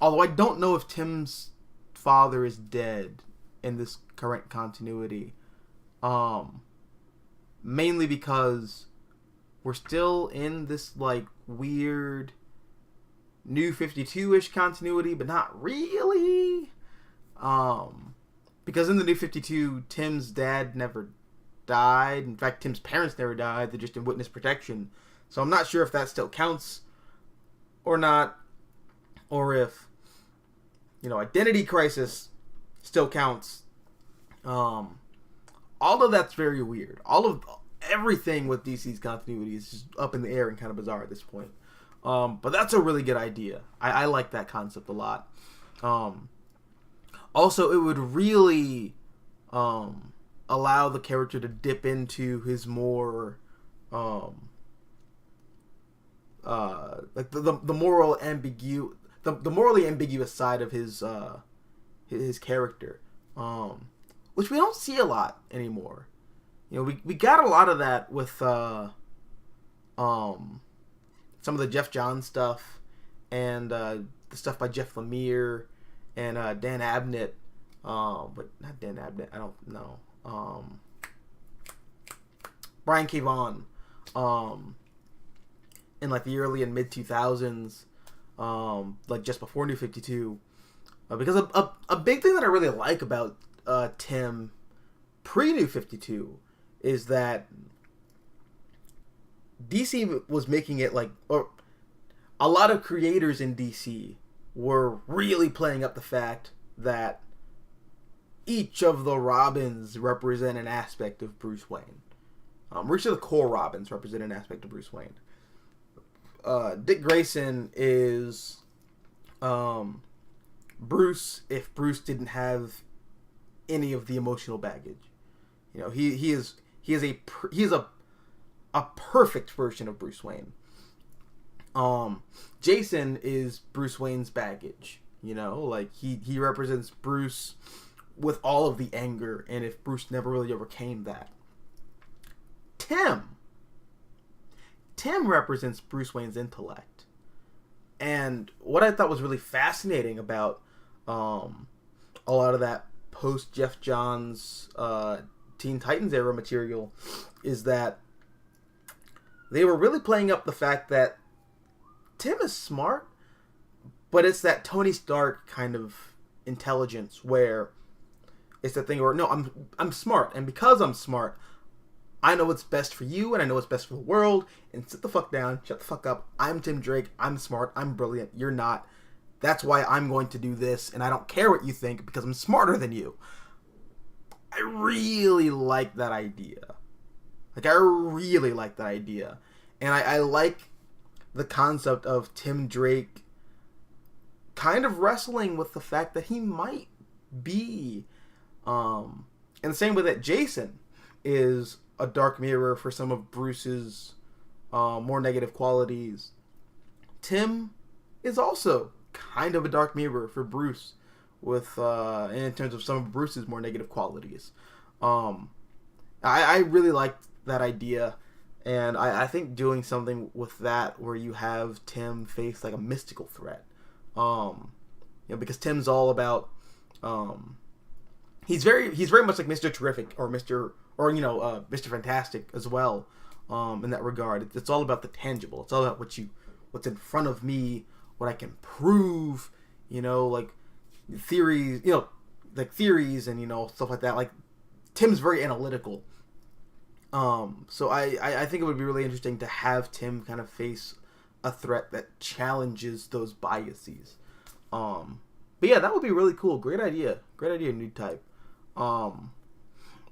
Although I don't know if Tim's father is dead in this current continuity. Mainly because we're still in this like weird New 52-ish continuity, but not really. Because in the New 52, Tim's dad never died. In fact, Tim's parents never died. They're just in witness protection. So I'm not sure if that still counts or not. Or if, Identity Crisis still counts. All of that's very weird. Everything with DC's continuity is just up in the air and kind of bizarre at this point. But that's a really good idea. I like that concept a lot. Also, it would really allow the character to dip into his more like the morally ambiguous side of his character, which we don't see a lot anymore. We got a lot of that with some of the Jeff Johns stuff and the stuff by Jeff Lemire and Dan Abnett, but not Dan Abnett. I don't know. Brian K. Vaughan, in like the early and mid 2000s, like just before New 52, because a big thing that I really like about Tim pre New 52 is that DC was making it like, or a lot of creators in DC were really playing up the fact that each of the Robins represent an aspect of Bruce Wayne. Each of the core Robins represent an aspect of Bruce Wayne. Dick Grayson is Bruce if Bruce didn't have any of the emotional baggage. He is a perfect version of Bruce Wayne. Jason is Bruce Wayne's baggage. Like he represents Bruce with all of the anger, and if Bruce never really overcame that. Tim represents Bruce Wayne's intellect. And what I thought was really fascinating about a lot of that post Jeff Johns Teen Titans era material is that they were really playing up the fact that Tim is smart, but it's that Tony Stark kind of intelligence where it's the thing where, no, I'm smart, and because I'm smart, I know what's best for you, and I know what's best for the world, and sit the fuck down, shut the fuck up. I'm Tim Drake, I'm smart, I'm brilliant, you're not. That's why I'm going to do this, and I don't care what you think because I'm smarter than you. I really like that idea. And I like the concept of Tim Drake kind of wrestling with the fact that he might be, in the same way that Jason is a dark mirror for some of Bruce's more negative qualities. Tim is also kind of a dark mirror for Bruce with in terms of some of Bruce's more negative qualities. I really liked that idea, and I think doing something with that where you have Tim face like a mystical threat, because Tim's all about he's very much like Mr. Terrific or Mr. Fantastic as well, in that regard. It's all about the tangible. It's all about what's in front of me, what I can prove, like theories, and stuff like that. Like Tim's very analytical. So I think it would be really interesting to have Tim kind of face a threat that challenges those biases. But yeah, that would be really cool. Great idea, new type.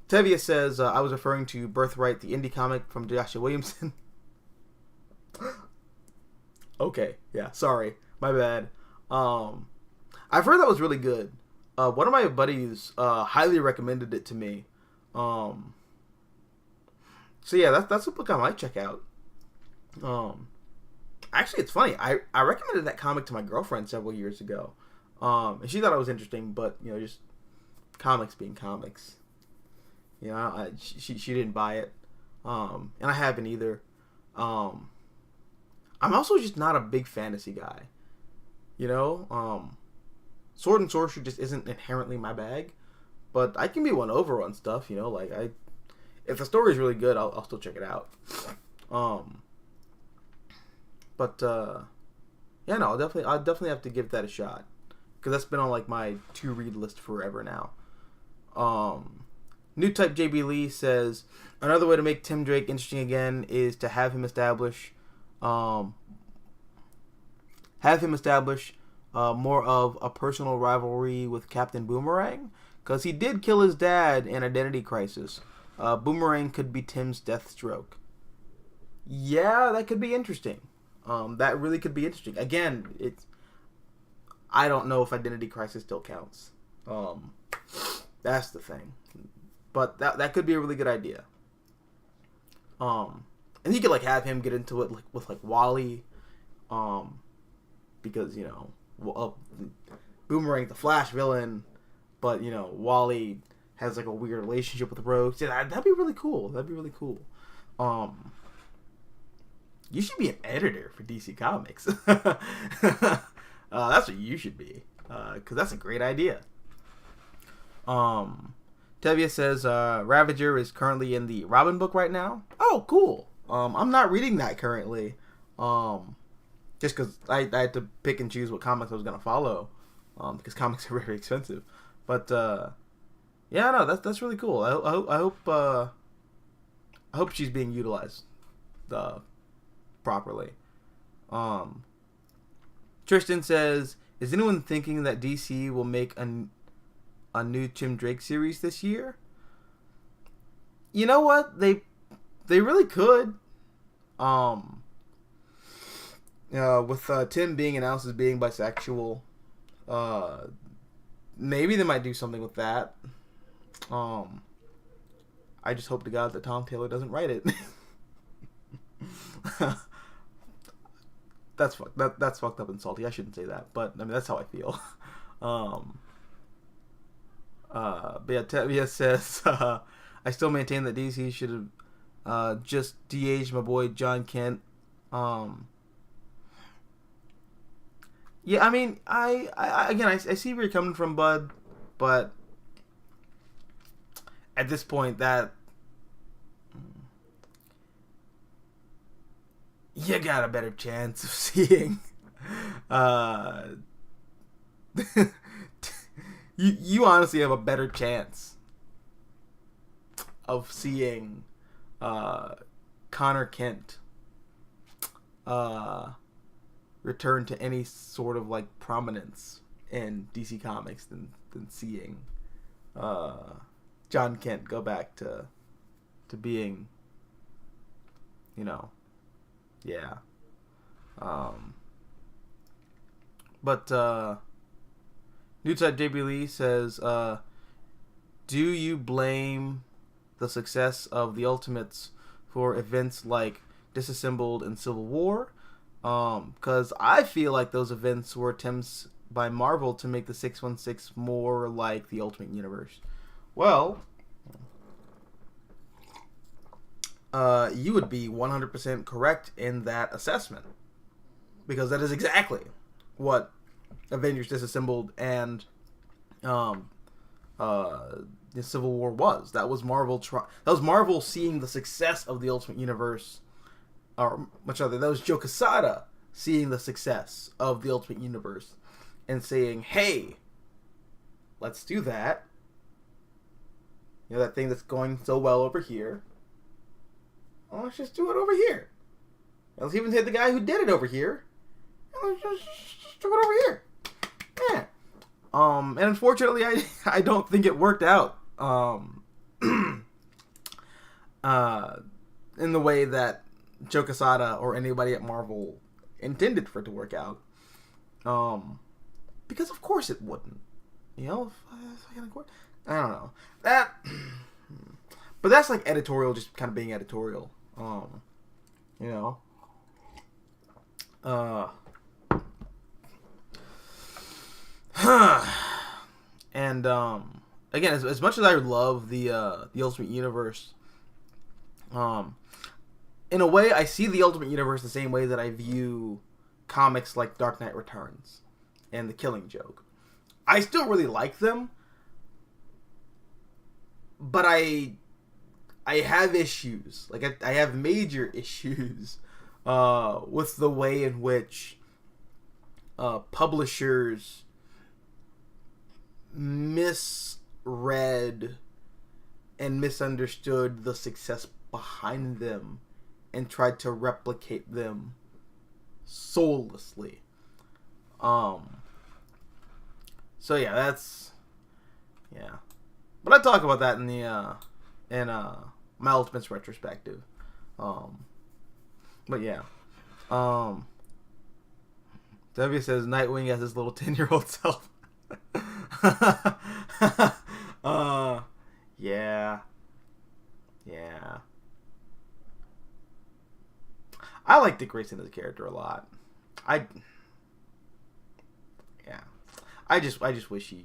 Tevia says, I was referring to Birthright, the indie comic from Joshua Williamson. Okay, yeah, sorry. My bad. I've heard that was really good. One of my buddies highly recommended it to me. So yeah, that's a book I might check out. Actually, it's funny. I recommended that comic to my girlfriend several years ago, and she thought it was interesting. But just comics being comics, she didn't buy it, and I haven't either. I'm also just not a big fantasy guy. Sword and sorcery just isn't inherently my bag, but I can be won over on stuff. If the story is really good, I'll still check it out. Yeah, no, I'll definitely have to give that a shot, because that's been on like my to read list forever now. New Type JB Lee says another way to make Tim Drake interesting again is to have him establish more of a personal rivalry with Captain Boomerang, because he did kill his dad in Identity Crisis. Boomerang could be Tim's Deathstroke. Yeah, that could be interesting. That really could be interesting. Again, I don't know if Identity Crisis still counts. That's the thing. But that could be a really good idea. And you could have him get into it with Wally, because Boomerang the Flash villain, but Wally has a weird relationship with Rogue. Yeah, that'd be really cool. You should be an editor for DC Comics. That's what you should be, because that's a great idea. Tevia says Ravager is currently in the Robin book right now. Oh, cool. I'm not reading that currently, just because I had to pick and choose what comics I was gonna follow, because comics are very expensive. But yeah, no, that's really cool. I hope she's being utilized properly. Tristan says, is anyone thinking that DC will make a new Tim Drake series this year? You know what? They really could. With Tim being announced as being bisexual, maybe they might do something with that. I just hope to God that Tom Taylor doesn't write it. That's fucked up and salty. I shouldn't say that, but I mean that's how I feel. But yeah, Tevia says I still maintain that DC should have just de-aged my boy John Kent. Yeah, I mean, I see where you're coming from, bud, but at this point, that you got a better chance of seeing you honestly have a better chance of seeing Connor Kent return to any sort of prominence in DC Comics than seeing John Kent go back to being, yeah. But New Type JB Lee says, do you blame the success of the Ultimates for events like Disassembled and Civil War? Because I feel like those events were attempts by Marvel to make the 616 more like the Ultimate Universe. Well, you would be 100% correct in that assessment, because that is exactly what Avengers Disassembled and the Civil War was. That was Marvel. That was Marvel seeing the success of the Ultimate Universe, or much other. That was Joe Quesada seeing the success of the Ultimate Universe and saying, "Hey, let's do that. That thing that's going so well over here. Well, let's just do it over here. Let's even hit the guy who did it over here. And let's just do it over here." Yeah. And unfortunately, I don't think it worked out. In the way that Joe Quesada or anybody at Marvel intended for it to work out. Because of course it wouldn't. You know, I don't know that, but that's like editorial, just kind of being editorial. You know, and again, as much as I love the Ultimate Universe, in a way, I see the Ultimate Universe the same way that I view comics like Dark Knight Returns and The Killing Joke. I still really like them, but I have issues. Like, I have major issues with the way in which publishers misread and misunderstood the success behind them and tried to replicate them soullessly. So yeah, that's but I talk about that in the my Ultimates retrospective. But yeah. W says Nightwing as his little 10-year-old self. Yeah. I like Dick Grayson as a character a lot. I just wish he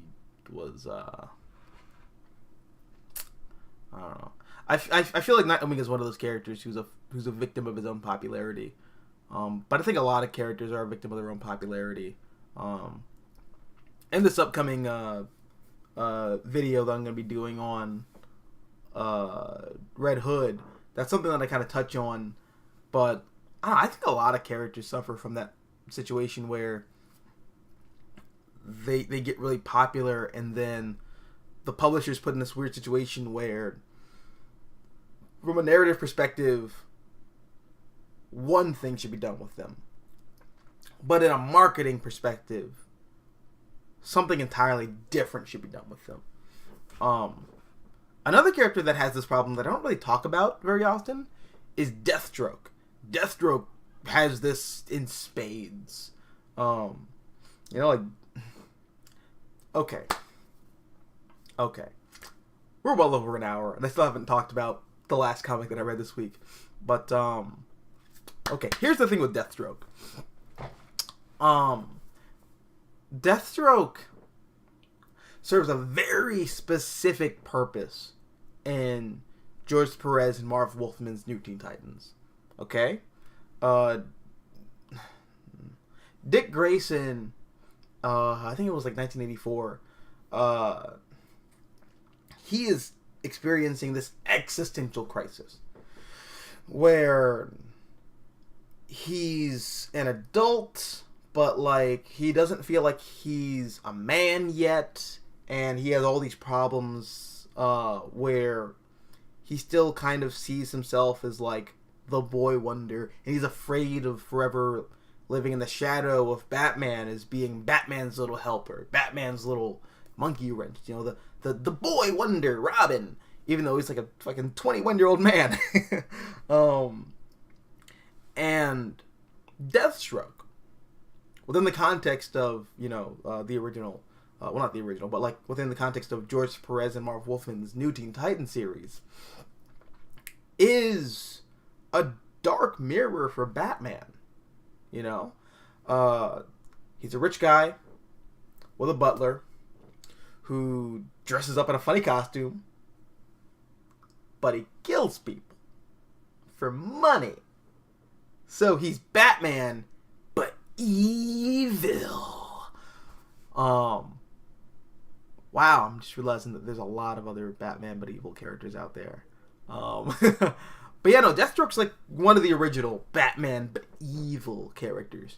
was I don't know. I feel like Nightwing is one of those characters who's a victim of his own popularity. But I think a lot of characters are a victim of their own popularity. In this upcoming video that I'm going to be doing on Red Hood, that's something that I kind of touch on. But I don't know, I think a lot of characters suffer from that situation where they get really popular, and then the publisher's put in this weird situation where, from a narrative perspective, one thing should be done with them, but in a marketing perspective, something entirely different should be done with them. Another character that has this problem that I don't really talk about very often is Deathstroke. Deathstroke has this in spades. Okay. We're well over an hour, and I still haven't talked about the last comic that I read this week. But, okay, here's the thing with Deathstroke. Deathstroke serves a very specific purpose in George Perez and Marv Wolfman's New Teen Titans. Okay? Dick Grayson, I think it was like 1984, he is experiencing this existential crisis where he's an adult, but like he doesn't feel like he's a man yet, and he has all these problems where he still kind of sees himself as like the boy wonder, and he's afraid of forever living in the shadow of Batman as being Batman's little helper, Batman's little monkey wrench, you know, the boy wonder, Robin, even though he's like a fucking 21-year-old man. And Deathstroke, within the context of, you know, the original, well, not the original, but like within the context of George Perez and Marv Wolfman's New Teen Titans series, is a dark mirror for Batman. You know, he's a rich guy with a butler who dresses up in a funny costume, but he kills people for money. So he's Batman, but evil. Wow, I'm just realizing that there's a lot of other Batman but evil characters out there. But yeah, no, Deathstroke's like one of the original Batman but evil characters.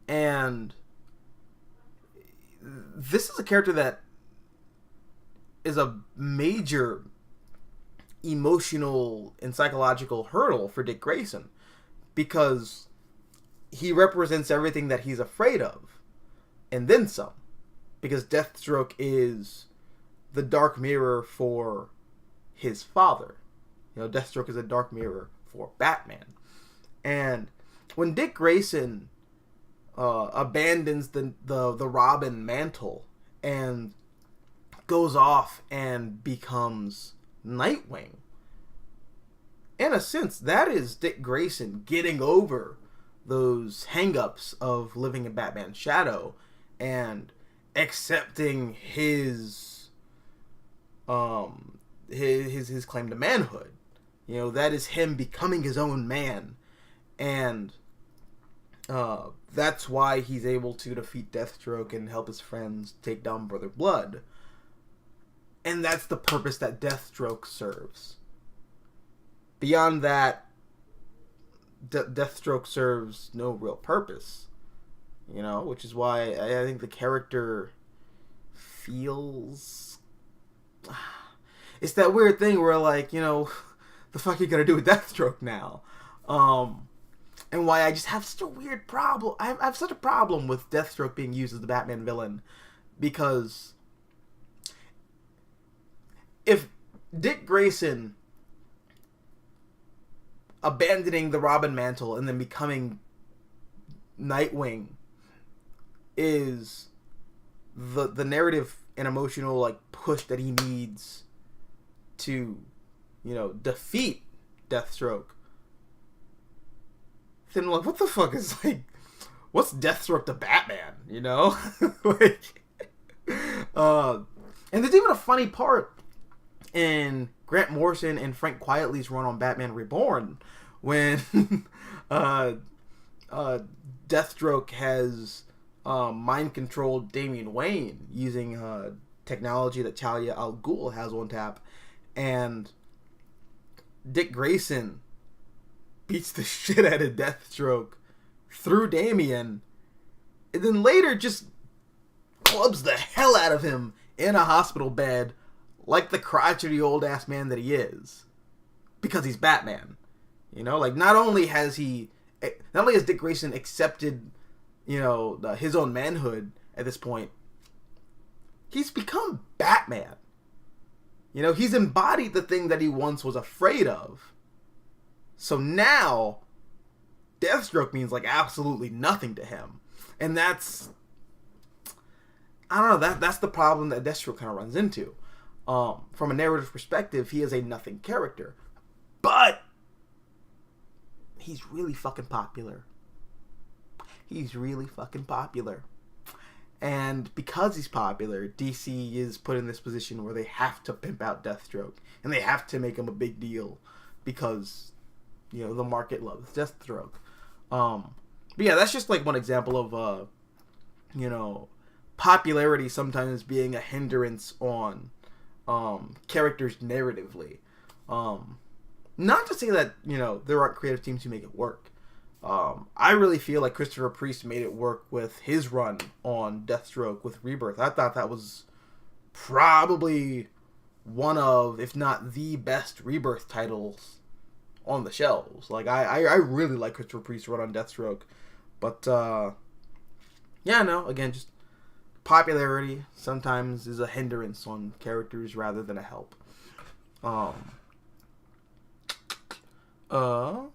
And this is a character that is a major emotional and psychological hurdle for Dick Grayson, because he represents everything that he's afraid of, and then some. Because Deathstroke is the dark mirror for his father. You know, Deathstroke is a dark mirror for Batman. And when Dick Grayson abandons the Robin mantle and goes off and becomes Nightwing. In a sense, that is Dick Grayson getting over those hang-ups of living in Batman's shadow and accepting his claim to manhood. You know, that is him becoming his own man, and that's why he's able to defeat Deathstroke and help his friends take down Brother Blood. And that's the purpose that Deathstroke serves. Beyond that, Deathstroke serves no real purpose. You know, which is why I think the character feels... It's that weird thing where, like, you know, the fuck are you gonna do with Deathstroke now? And why I just have such a weird problem. I have such a problem with Deathstroke being used as the Batman villain. Because if Dick Grayson abandoning the Robin mantle and then becoming Nightwing is the narrative and emotional, like, push that he needs to, you know, defeat Deathstroke, then, like, what the fuck is, like, what's Deathstroke to Batman, you know? Like, and there's even a funny part in Grant Morrison and Frank Quietly's run on Batman Reborn when Deathstroke has mind-controlled Damian Wayne using technology that Talia al Ghul has on tap, and Dick Grayson beats the shit out of Deathstroke through Damian, and then later just clubs the hell out of him in a hospital bed like the crotchety old-ass man that he is, because he's Batman. You know, like, not only has Dick Grayson accepted, you know, his own manhood at this point, he's become Batman. You know, he's embodied the thing that he once was afraid of. So now, Deathstroke means, like, absolutely nothing to him. And that's... I don't know, that's the problem that Deathstroke kind of runs into. From a narrative perspective, he is a nothing character. But he's really fucking popular. He's really fucking popular. And because he's popular, DC is put in this position where they have to pimp out Deathstroke. And they have to make him a big deal. Because, you know, the market loves Deathstroke. But yeah, that's just like one example of, you know, popularity sometimes being a hindrance on characters narratively. Not to say that, you know, there aren't creative teams who make it work. I really feel like Christopher Priest made it work with his run on Deathstroke with Rebirth. I thought that was probably one of, if not the best Rebirth titles on the shelves. Like, I really like Christopher Priest's run on Deathstroke. But, yeah, no, again, just popularity sometimes is a hindrance on characters rather than a help. Who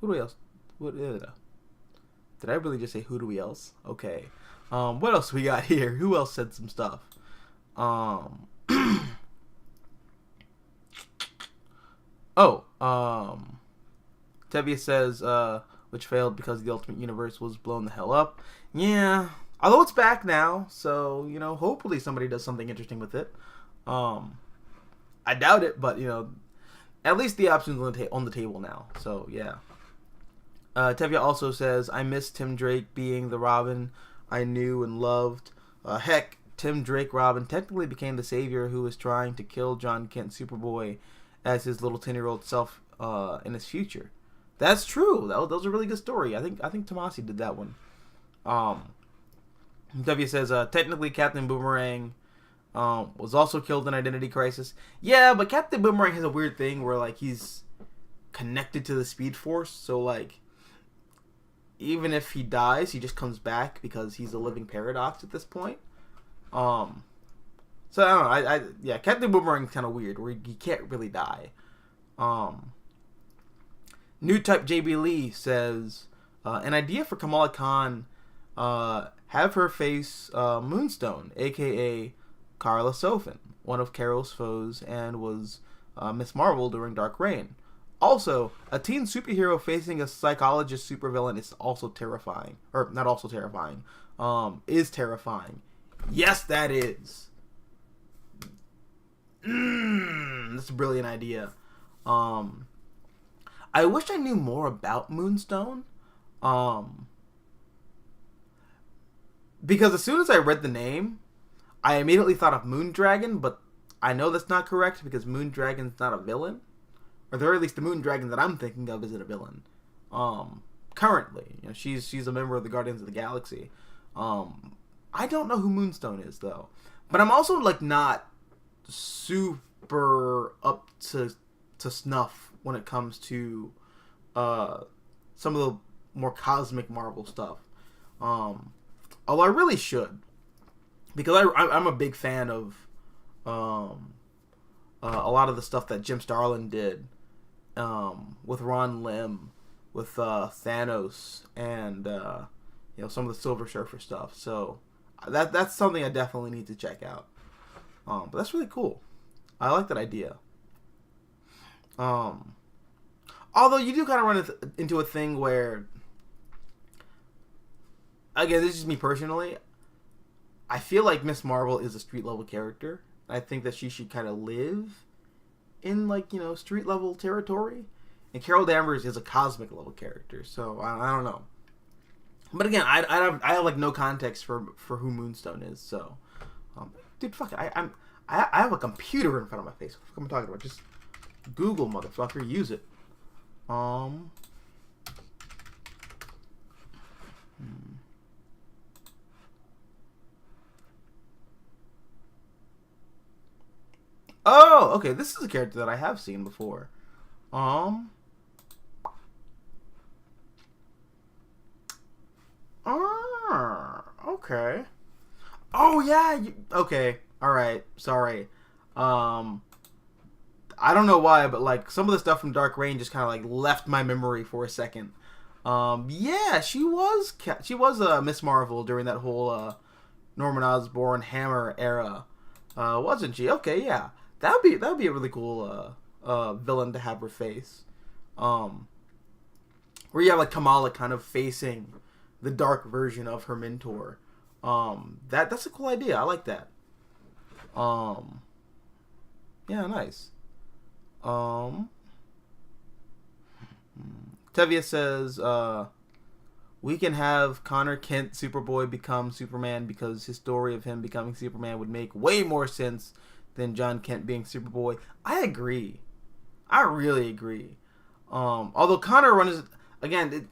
do we else? Did I really just say who do we else? Okay. What else we got here? Who else said some stuff? Tevye says, which failed because the Ultimate Universe was blown the hell up. Yeah. Although it's back now, so, you know, hopefully somebody does something interesting with it. I doubt it, but, you know, at least the option's on the table now. So, yeah. Tevye also says, I miss Tim Drake being the Robin I knew and loved. Heck, Tim Drake Robin technically became the savior who was trying to kill John Kent Superboy as his little 10-year-old self in his future. That's true. That was a really good story. I think Tomasi did that one. Tevye says, technically Captain Boomerang was also killed in Identity Crisis. Yeah, but Captain Boomerang has a weird thing where, like, he's connected to the Speed Force, so, like, even if he dies, he just comes back because he's a living paradox at this point. So I don't know. Yeah, Captain Boomerang's kind of weird, where he can't really die. New Type JB Lee says, An idea for Kamala Khan, have her face Moonstone, aka Karla Sofin, one of Carol's foes, and was Miss Marvel during Dark Reign. Also, a teen superhero facing a psychologist supervillain is also terrifying. Or, not also terrifying. Is terrifying. Yes, that is. That's a brilliant idea. I wish I knew more about Moonstone. Because as soon as I read the name, I immediately thought of Moondragon, but I know that's not correct because Moondragon's not a villain. Or at the very least, the Moondragon that I'm thinking of isn't a villain. Currently, she's a member of the Guardians of the Galaxy. I don't know who Moonstone is though, but I'm also not super up to snuff when it comes to some of the more cosmic Marvel stuff. Although I really should, because I'm a big fan of a lot of the stuff that Jim Starlin did with Ron Lim, with Thanos, and some of the Silver Surfer stuff. So that's something I definitely need to check out. But that's really cool. I like that idea. Although you do kind of run into a thing where, again, this is just me personally, I feel like Miss Marvel is a street level character. I think that she should kind of live in street level territory, and Carol Danvers is a cosmic level character. So I don't know. But again, I have no context for who Moonstone is. So, dude, fuck it. I have a computer in front of my face. What the fuck am I talking about? Just Google, motherfucker. Use it. Oh, okay. This is a character that I have seen before. Okay. Oh yeah. Okay. All right. Sorry. I don't know why, but some of the stuff from Dark Reign just kind of left my memory for a second. Yeah, she was Miss Marvel during that whole Norman Osborn Hammer era, wasn't she? Okay, yeah, that would be a really cool villain to have her face. Where you have Kamala kind of facing the dark version of her mentor. That's a cool idea. I like that. Yeah, nice. Tevia says, we can have Connor Kent Superboy become Superman because his story of him becoming Superman would make way more sense than John Kent being Superboy. I agree. I really agree. Although Connor runs, again,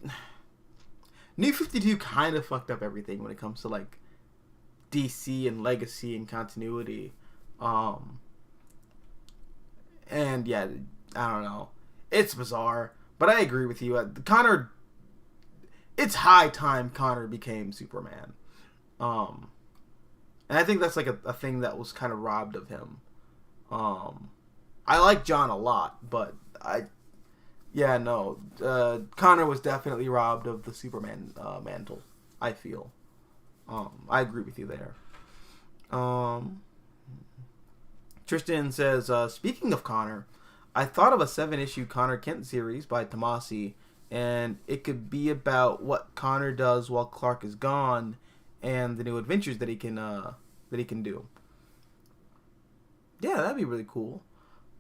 New 52 kind of fucked up everything when it comes to DC and legacy and continuity. And yeah, I don't know. It's bizarre, but I agree with you. Connor, it's high time Connor became Superman. And I think that's a thing that was kind of robbed of him. I like John a lot, but Connor was definitely robbed of the Superman mantle, I feel. I agree with you there. Tristan says, speaking of Connor, I thought of a 7-issue Connor Kent series by Tomasi, and it could be about what Connor does while Clark is gone and the new adventures that he can do. Yeah, that'd be really cool.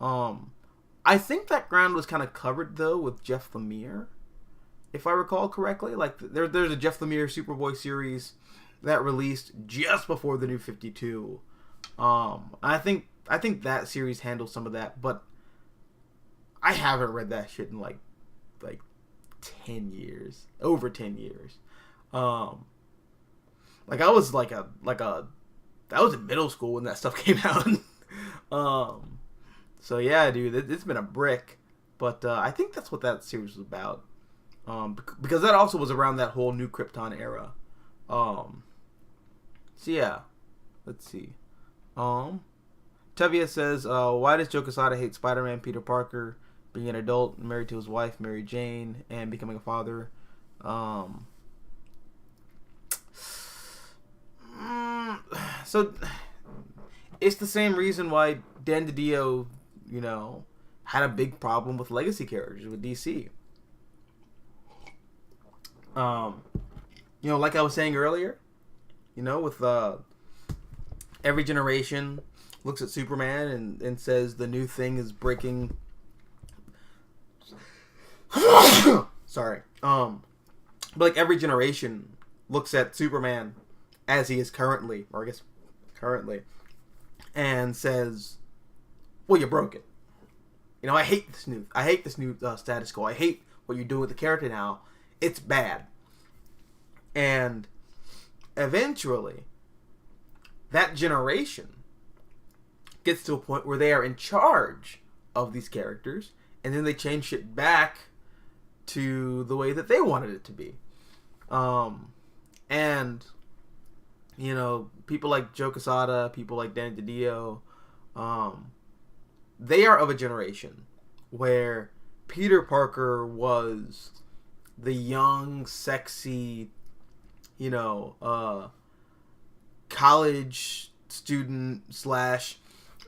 I think that ground was kind of covered though with Jeff Lemire, if I recall correctly. There's a Jeff Lemire Superboy series that released just before the New 52. I think that series handles some of that, but I haven't read that shit in 10 years, over 10 years. I was I was in middle school when that stuff came out. So yeah, dude, it's been a brick, but I think that's what that series was about. Because that also was around that whole New Krypton era. So yeah, let's see. Tevia says, why does Joe Quesada hate Spider-Man Peter Parker being an adult, married to his wife, Mary Jane, and becoming a father? Um, so it's the same reason why Dan DiDio, had a big problem with legacy characters with DC. Like I was saying earlier, with every generation looks at Superman and says the new thing is breaking. Sorry. But like every generation looks at Superman as he is currently, or I guess currently, and says, "Well, you broke it. I hate this new status quo. I hate what you're doing with the character now. It's bad." And eventually, that generation gets to a point where they are in charge of these characters, and then they change it back to the way that they wanted it to be. And people like Joe Quesada, people like Dan DiDio, they are of a generation where Peter Parker was the young, sexy, college student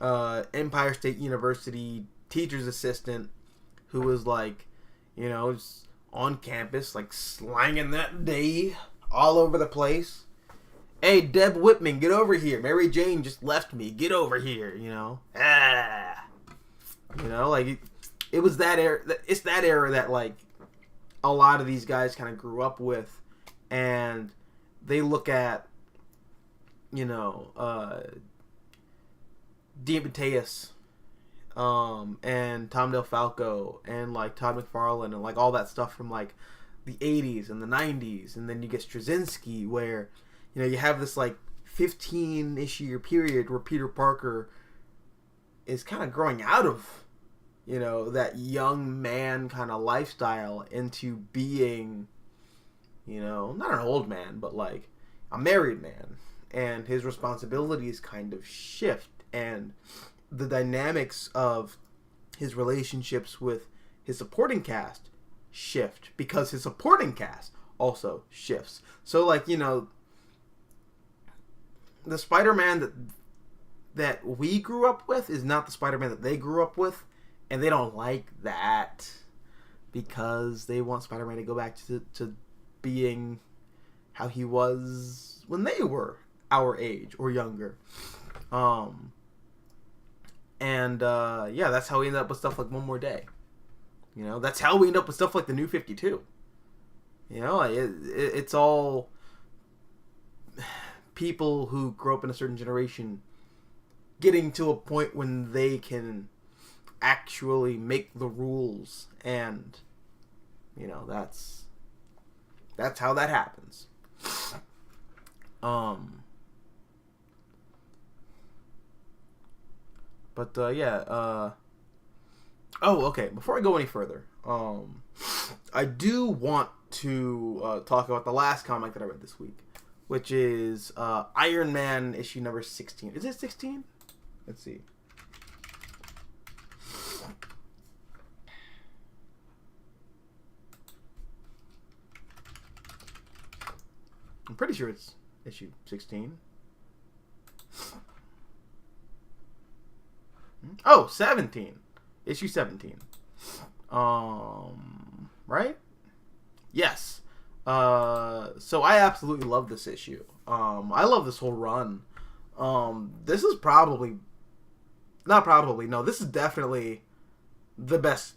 / Empire State University teacher's assistant who was like, just on campus, like slanging that D all over the place. Hey, Deb Whitman, get over here. Mary Jane just left me. Get over here, like it was that era. It's that era that like a lot of these guys kind of grew up with, and they look at, DeMatteis, and Tom DelFalco, and like Todd McFarlane, and like all that stuff from like the 80s and the 90s, and then you get Straczynski, where you have this like 15-ish year period where Peter Parker is kind of growing out of that young man kind of lifestyle into being not an old man, but like a married man, and his responsibilities kind of shift, and the dynamics of his relationships with his supporting cast shift because his supporting cast also shifts. So like the Spider-Man that we grew up with is not the Spider-Man that they grew up with, and they don't like that because they want Spider-Man to go back to being how he was when they were our age or younger. That's how we end up with stuff like One More Day. That's how we end up with stuff like the New 52. It's all people who grow up in a certain generation getting to a point when they can actually make the rules, and that's how that happens. Okay, before I go any further, I do want to talk about the last comic that I read this week, which is Iron Man issue number 16. Is it 16? Let's see. I'm pretty sure it's issue 16. Oh, 17. Issue 17. Right? Yes. So I absolutely love this issue. I love this whole run. This is this is definitely the best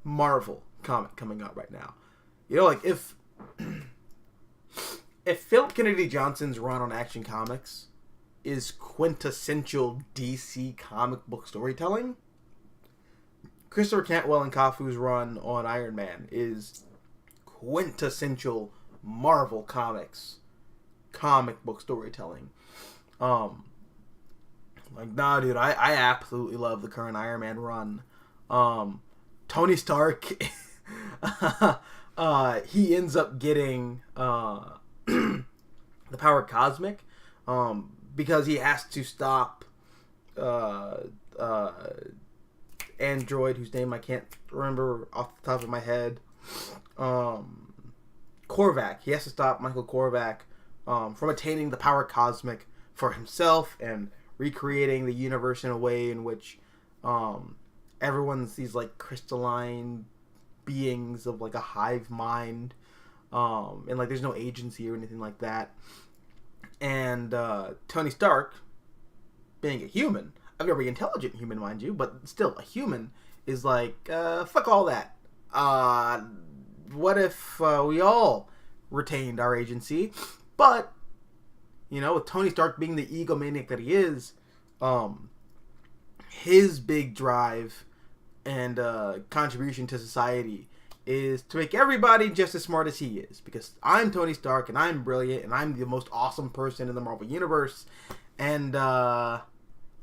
Marvel comic coming out right now. If Philip Kennedy Johnson's run on Action Comics is quintessential DC comic book storytelling, Christopher Cantwell and Cafu's run on Iron Man is quintessential Marvel Comics comic book storytelling. Dude, I absolutely love the current Iron Man run. Tony Stark, he ends up getting the power cosmic, because he has to stop android whose name I can't remember off the top of my head. Korvac. He has to stop Michael Korvac from attaining the power cosmic for himself and recreating the universe in a way in which everyone's these like crystalline beings of like a hive mind, and like there's no agency or anything like that. And Tony Stark, being a human, a very intelligent human, mind you, but still a human, is like, fuck all that. What if we all retained our agency? But, you know, with Tony Stark being the egomaniac that he is, his big drive and contribution to society is to make everybody just as smart as he is. Because I'm Tony Stark, and I'm brilliant, and I'm the most awesome person in the Marvel Universe. And,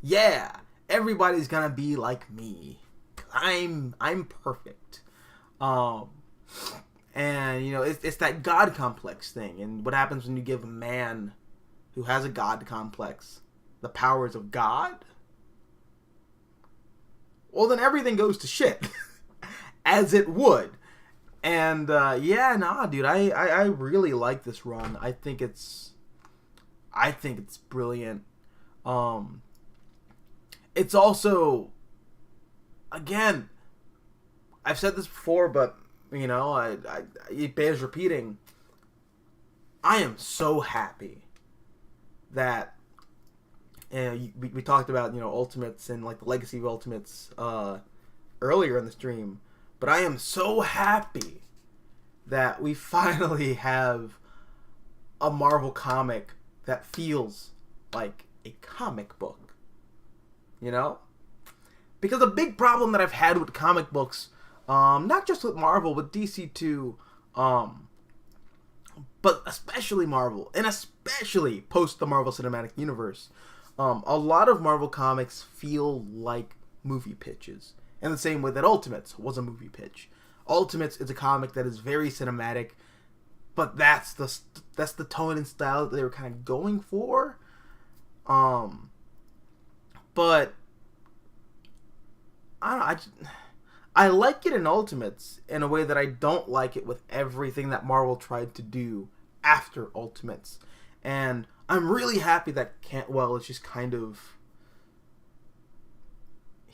yeah, everybody's gonna be like me. I'm perfect. And, you know, it's that God complex thing. And what happens when you give a man who has a God complex the powers of God? Well, then everything goes to shit. As it would. And, yeah, nah, dude, I really like this run. I think it's brilliant. It's also, again, I've said this before, but, you know, it bears repeating. I am so happy that, we talked about, you know, Ultimates and, like, the legacy of Ultimates, earlier in the stream. But I am so happy that we finally have a Marvel comic that feels like a comic book. You know? Because a big problem that I've had with comic books, not just with Marvel, but DC too, but especially Marvel, and especially post the Marvel Cinematic Universe, a lot of Marvel comics feel like movie pitches. In the same way that Ultimates was a movie pitch. Ultimates is a comic that is very cinematic, but that's the tone and style that they were kind of going for. But I like it in Ultimates in a way that I don't like it with everything that Marvel tried to do after Ultimates. And I'm really happy that Cantwell is just kind of...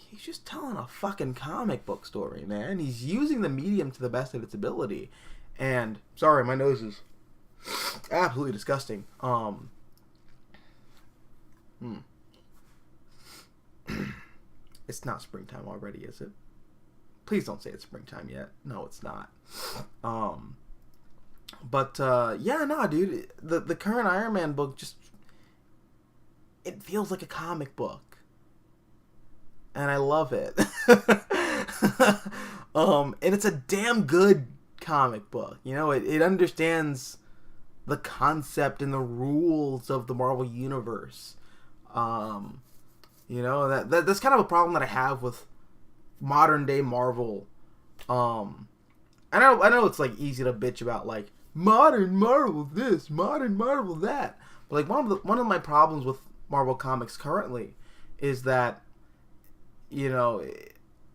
He's just telling a fucking comic book story, man. He's using the medium to the best of its ability. And, sorry, my nose is absolutely disgusting. It's not springtime already, is it? Please don't say it's springtime yet. No, it's not. Yeah, no, dude. The current Iron Man book just... It feels like a comic book. And I love it. And it's a damn good comic book. You know, it understands the concept and the rules of the Marvel Universe. You know, that's kind of a problem that I have with modern day Marvel. I know it's like easy to bitch about like modern Marvel this, modern Marvel that. But like one of my problems with Marvel Comics currently is that, you know,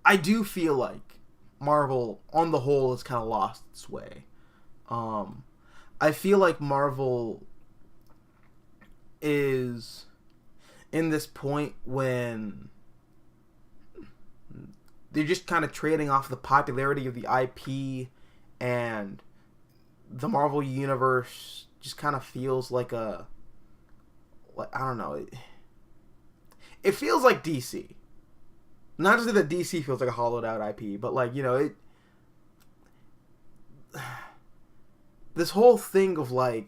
I do feel like Marvel, on the whole, has kind of lost its way. I feel like Marvel is in this point when they're just kind of trading off the popularity of the IP, and the Marvel Universe just kind of feels like I don't know. It feels like DC. Not to say that DC feels like a hollowed out IP, but like, you know, this whole thing of like,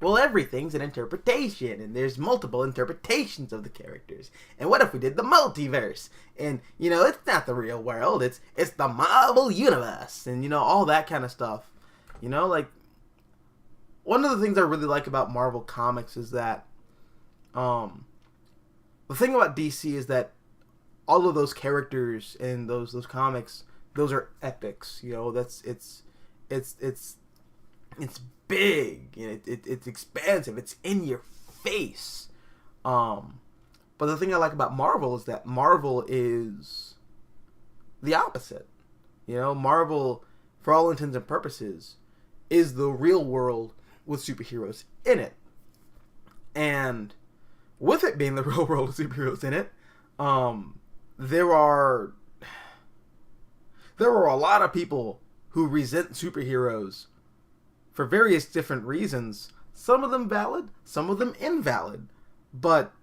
well, everything's an interpretation, and there's multiple interpretations of the characters. And what if we did the multiverse? And, you know, it's not the real world, it's the Marvel Universe, and, you know, all that kind of stuff. You know, like, one of the things I really like about Marvel Comics is that, the thing about DC is that all of those characters in those comics, those are epics. You know, it's big. You know, it's expansive. It's in your face. But the thing I like about Marvel is that Marvel is the opposite. You know, Marvel, for all intents and purposes, is the real world with superheroes in it. And with it being the real world with superheroes in it, there are a lot of people who resent superheroes for various different reasons. Some of them valid, some of them invalid. But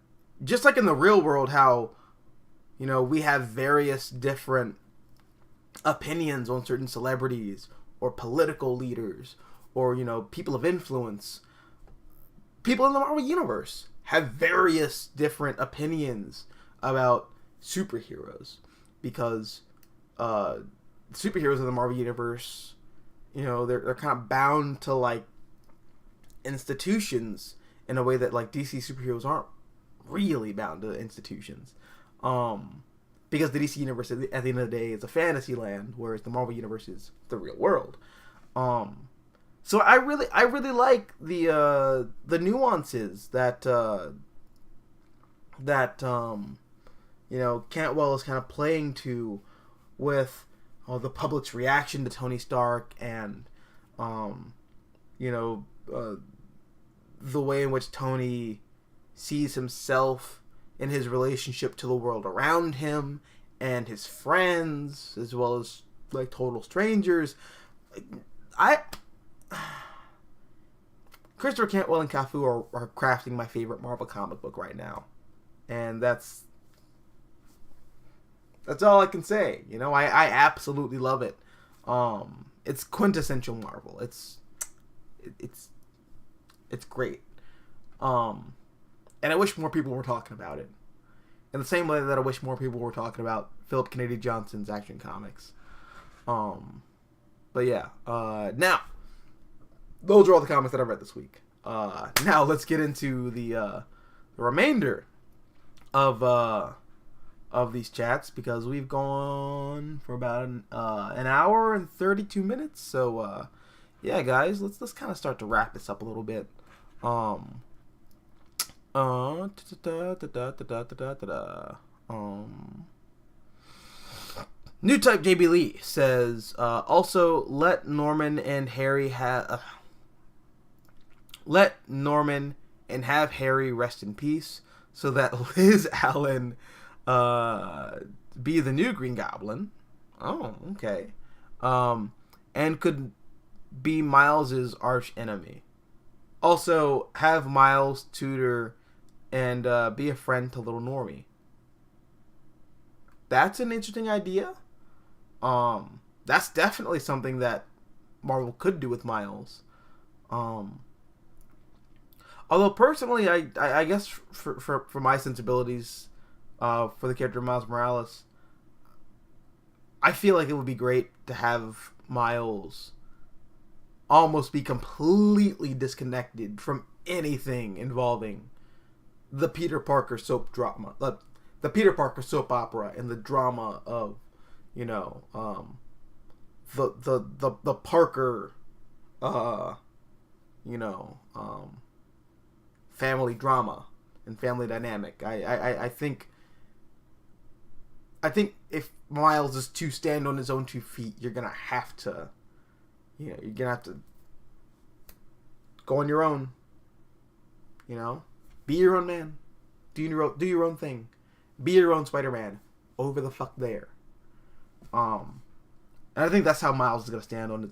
just like in the real world, how, you know, we have various different opinions on certain celebrities or political leaders or, you know, people of influence, people in the Marvel Universe have various different opinions about superheroes, because superheroes in the Marvel Universe, you know, they're kind of bound to like institutions in a way that like DC superheroes aren't really bound to institutions, because the DC universe at the end of the day is a fantasy land, whereas the Marvel Universe is the real world. So I really like the nuances that you know, Cantwell is kind of playing to with the public's reaction to Tony Stark, and you know, the way in which Tony sees himself in his relationship to the world around him and his friends, as well as like total strangers. Christopher Cantwell and Cafu are crafting my favorite Marvel comic book right now, and that's all I can say. You know, I absolutely love it. It's quintessential Marvel. It's great. And I wish more people were talking about it, in the same way that I wish more people were talking about Philip Kennedy Johnson's Action Comics. But yeah, now those are all the comics that I read this week. Now let's get into the remainder of these chats, because we've gone for about an hour and 32 minutes. So yeah, guys, let's kind of start to wrap this up a little bit. New Type JB Lee says, also let Norman and Harry have Harry rest in peace, so that Liz Allen be the new Green Goblin. Oh, okay. And could be Miles's arch enemy. Also, have Miles tutor and be a friend to little Normie. That's an interesting idea. That's definitely something that Marvel could do with Miles. Although personally, I guess for my sensibilities, for the character of Miles Morales, I feel like it would be great to have Miles almost be completely disconnected from anything involving the Peter Parker soap drama, the Peter Parker soap opera, and the drama of, you know, the Parker, you know, family drama and family dynamic. I think if Miles is to stand on his own 2 feet, you're gonna have to, you know, you're gonna have to go on your own. You know, be your own man. Do your own thing. Be your own Spider-Man. Over the fuck there. And I think that's how Miles is gonna stand on his.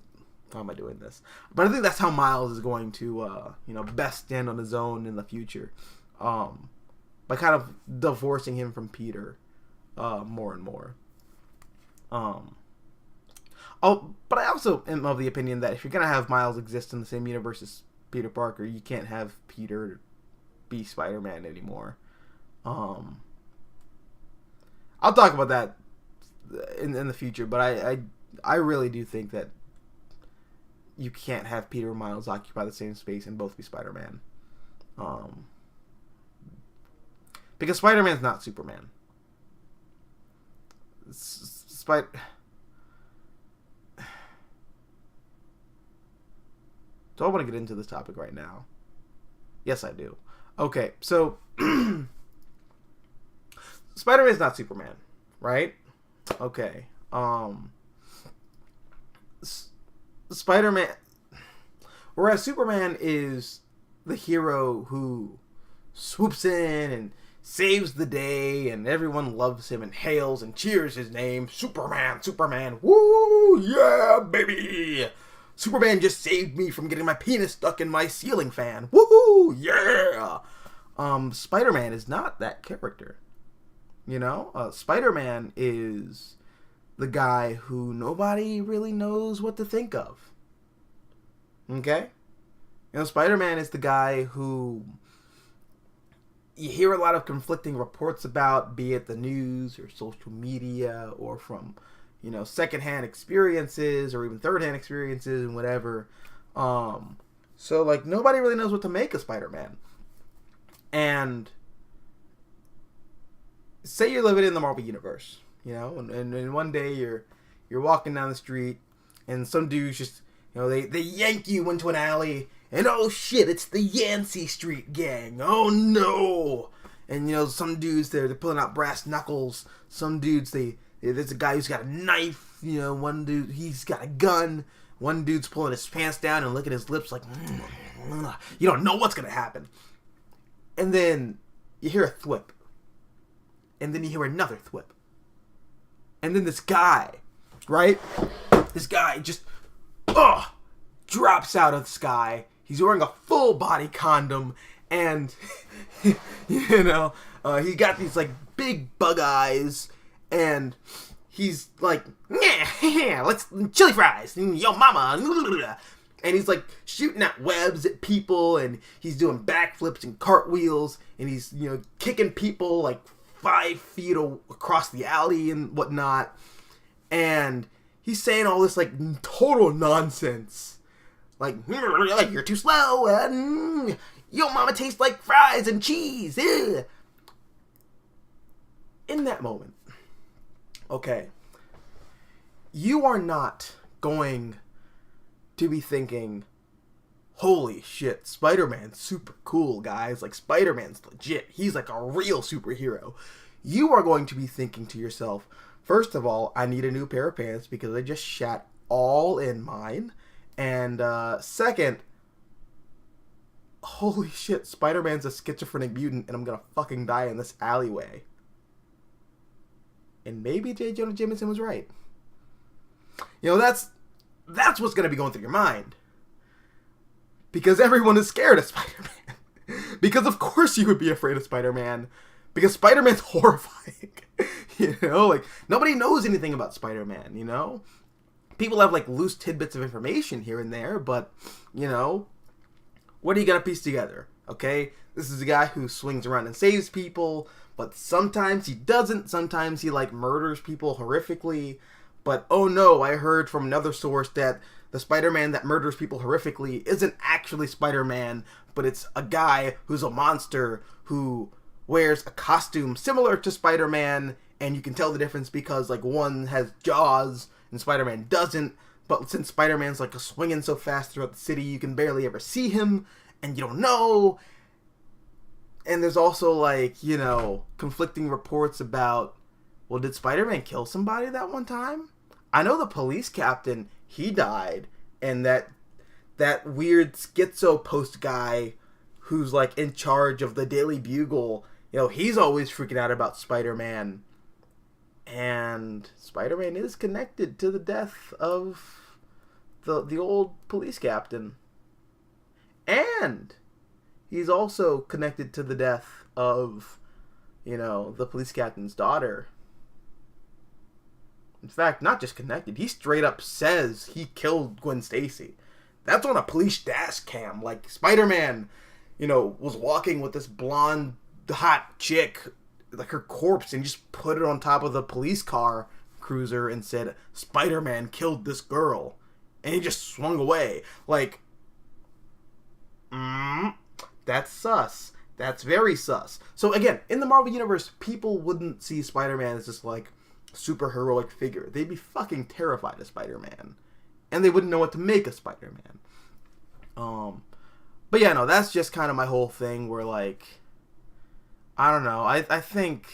Why am I doing this? But I think that's how Miles is going to, you know, best stand on his own in the future, by kind of divorcing him from Peter, more and more. Oh, but I also am of the opinion that if you're gonna have Miles exist in the same universe as Peter Parker, you can't have Peter be Spider-Man anymore. I'll talk about that in the future, but I really do think that you can't have Peter and Miles occupy the same space and both be Spider-Man. Because Spider-Man's not Superman. Do I want to get into this topic right now? Yes, I do. Okay, so Spider-Man's not Superman, right? Okay. Spider-Man. Whereas Superman is the hero who swoops in and saves the day, and everyone loves him and hails and cheers his name. Superman, Superman, woo, yeah, baby! Superman just saved me from getting my penis stuck in my ceiling fan. Woohoo, yeah! Spider-Man is not that character. You know? Spider-Man is the guy who nobody really knows what to think of. Okay? You know, Spider-Man is the guy who you hear a lot of conflicting reports about, be it the news or social media or from, you know, secondhand experiences or even thirdhand experiences and whatever. So, like, nobody really knows what to make of Spider-Man. And say you're living in the Marvel Universe, you know, and one day you're walking down the street and some dudes just, you know, they yank you into an alley and oh shit, it's the Yancey Street gang. Oh no. And you know, some dudes they're pulling out brass knuckles. Some dudes there's a guy who's got a knife, you know, one dude he's got a gun. One dude's pulling his pants down and licking his lips like you don't know what's gonna happen. And then you hear a thwip. And then you hear another thwip. And then this guy, right? This guy just drops out of the sky. He's wearing a full body condom, and you know, he got these like big bug eyes, and he's like, yeah, let's chili fries, yo mama, and he's like shooting at webs at people, and he's doing backflips and cartwheels, and he's, you know, kicking people like 5 feet across the alley and whatnot, and he's saying all this like total nonsense. Like, you're too slow, and your mama tastes like fries and cheese. Ugh. In that moment, okay, you are not going to be thinking, holy shit, Spider-Man's super cool, guys. Like, Spider-Man's legit. He's like a real superhero. You are going to be thinking to yourself, first of all, I need a new pair of pants because I just shat all in mine. And second, holy shit, Spider-Man's a schizophrenic mutant and I'm gonna fucking die in this alleyway. And maybe J. Jonah Jameson was right. You know, that's what's gonna be going through your mind. Because everyone is scared of Spider-Man. Because of course you would be afraid of Spider-Man. Because Spider-Man's horrifying. You know, like, nobody knows anything about Spider-Man, you know? People have, like, loose tidbits of information here and there, but, you know, what are you gonna piece together, okay? This is a guy who swings around and saves people, but sometimes he doesn't. Sometimes he, like, murders people horrifically. But, oh no, I heard from another source that the Spider-Man that murders people horrifically isn't actually Spider-Man, but it's a guy who's a monster who wears a costume similar to Spider-Man, and you can tell the difference because, like, one has jaws and Spider-Man doesn't, but since Spider-Man's like swinging so fast throughout the city, you can barely ever see him, and you don't know. And there's also, like, you know, conflicting reports about, well, did Spider-Man kill somebody that one time? I know the police captain, he died, and that weird schizo post guy who's like in charge of the Daily Bugle, you know, he's always freaking out about Spider-Man. And Spider-Man is connected to the death of the old police captain. And he's also connected to the death of, you know, the police captain's daughter. In fact, not just connected, he straight up says he killed Gwen Stacy. That's on a police dash cam. Like, Spider-Man, you know, was walking with this blonde, hot chick, like her corpse, and just put it on top of the police car cruiser and said, Spider-Man killed this girl. And he just swung away. Like, that's sus. That's very sus. So again, in the Marvel Universe, people wouldn't see Spider-Man as this, like, super heroic figure. They'd be fucking terrified of Spider-Man. And they wouldn't know what to make of Spider-Man. But yeah, no, that's just kind of my whole thing where, like, I don't know. I think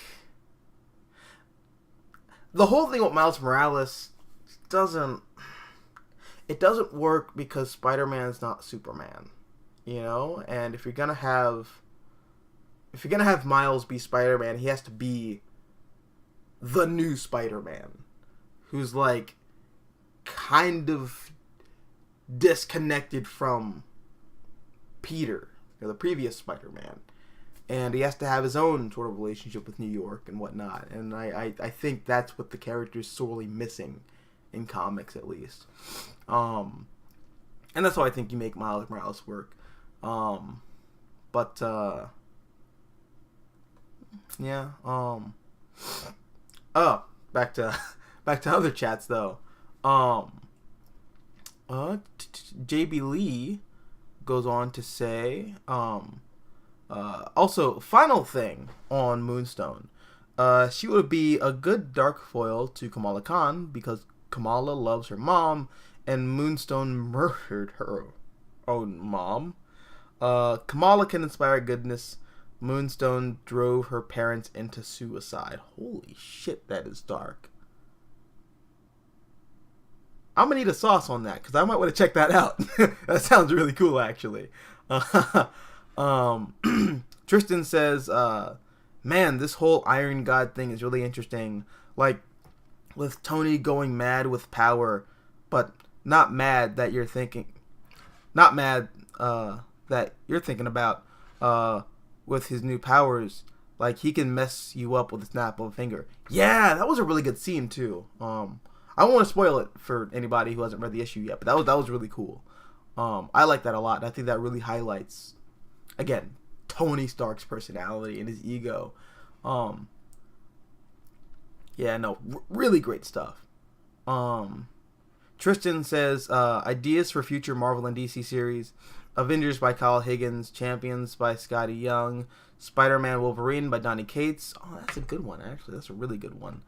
the whole thing with Miles Morales doesn't... it doesn't work because Spider-Man's not Superman, you know. And if you're gonna have Miles be Spider-Man, he has to be the new Spider-Man, who's like kind of disconnected from Peter, the previous Spider-Man, and he has to have his own sort of relationship with New York and whatnot. And I think that's what the character is sorely missing in comics, at least. And that's why I think you make Miles Morales work. Yeah. Oh, back to other chats though. JB Lee goes on to say, also, final thing on Moonstone. She would be a good dark foil to Kamala Khan because Kamala loves her mom and Moonstone murdered her own mom. Kamala can inspire goodness. Moonstone drove her parents into suicide. Holy shit, that is dark. I'm gonna need a sauce on that because I might want to check that out. That sounds really cool, actually. Tristan says, man, this whole Iron God thing is really interesting. Like, with Tony going mad with power, but not mad that you're thinking about with his new powers. Like, he can mess you up with a snap of a finger. Yeah, that was a really good scene too. I don't want to spoil it for anybody who hasn't read the issue yet, but that was really cool. I like that a lot. I think that really highlights, again, Tony Stark's personality and his ego. Really great stuff. Tristan says, ideas for future Marvel and DC series: Avengers by Kyle Higgins, Champions by Scotty Young, Spider-Man Wolverine by Donny Cates. Oh, that's a good one, actually. That's a really good one.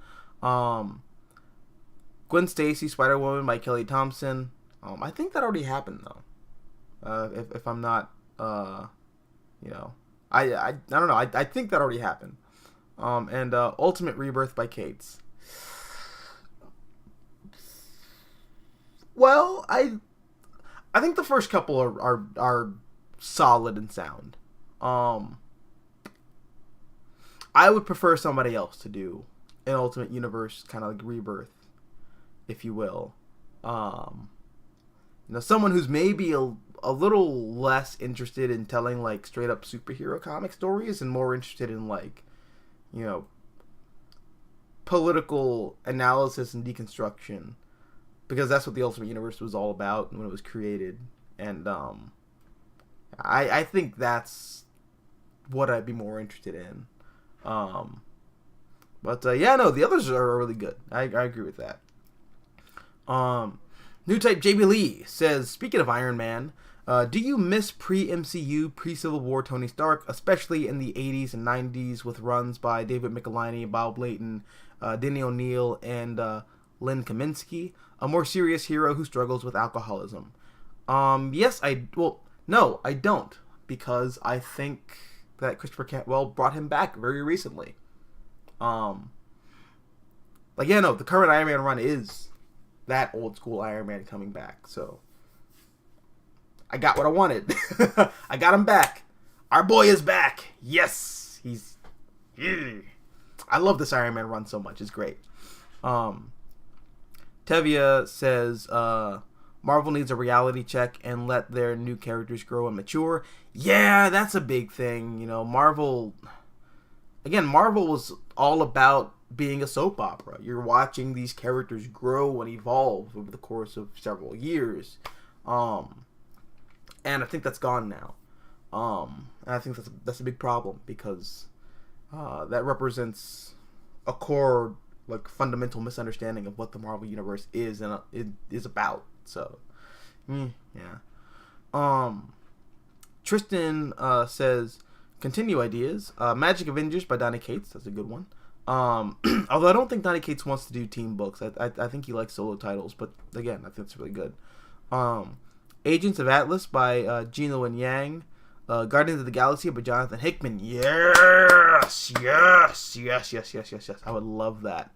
Gwen Stacy, Spider-Woman by Kelly Thompson. I think that already happened, though. If I'm not, I don't know. I think that already happened. And Ultimate Rebirth by Cates. Well, I think the first couple are solid and sound. I would prefer somebody else to do an Ultimate Universe kind of like Rebirth, if you will. Someone who's maybe a little less interested in telling like straight up superhero comic stories and more interested in like, political analysis and deconstruction, because that's what the Ultimate Universe was all about when it was created. And I think that's what I'd be more interested in. The others are really good. I agree with that. New Type JB Lee says, speaking of Iron Man, do you miss pre-MCU, pre-Civil War Tony Stark, especially in the 80s and 90s with runs by David Michelinie, Bob Layton, Denny O'Neil, and Len Kaminsky, a more serious hero who struggles with alcoholism? No, I don't, because I think that Christopher Cantwell brought him back very recently. The current Iron Man run is that old school Iron Man coming back, so I got what I wanted. I got him back. Our boy is back. Yes, I love this Iron Man run so much. It's great. Tevia says, Marvel needs a reality check and let their new characters grow and mature. Yeah, that's a big thing. Marvel was all about being a soap opera. You're watching these characters grow and evolve over the course of several years. And I think that's gone now. And I think that's a big problem, because that represents a core, like, fundamental misunderstanding of what the Marvel Universe is and it is about. So, yeah. Tristan says, continue ideas. Magic Avengers by Donny Cates. That's a good one. Although I don't think Donny Cates wants to do team books. I think he likes solo titles, but again, I think it's really good. Agents of Atlas by Gino and Yang. Guardians of the Galaxy by Jonathan Hickman. Yes. I would love that.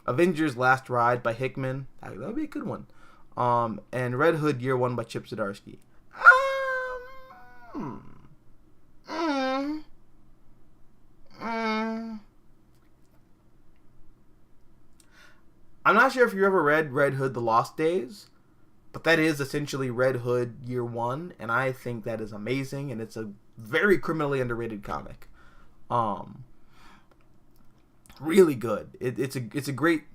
Avengers Last Ride by Hickman. That would be a good one. And Red Hood Year One by Chip Zdarsky. I'm not sure if you ever read Red Hood: The Lost Days, but that is essentially Red Hood Year One, and I think that is amazing, and it's a very criminally underrated comic. Really good. It's a great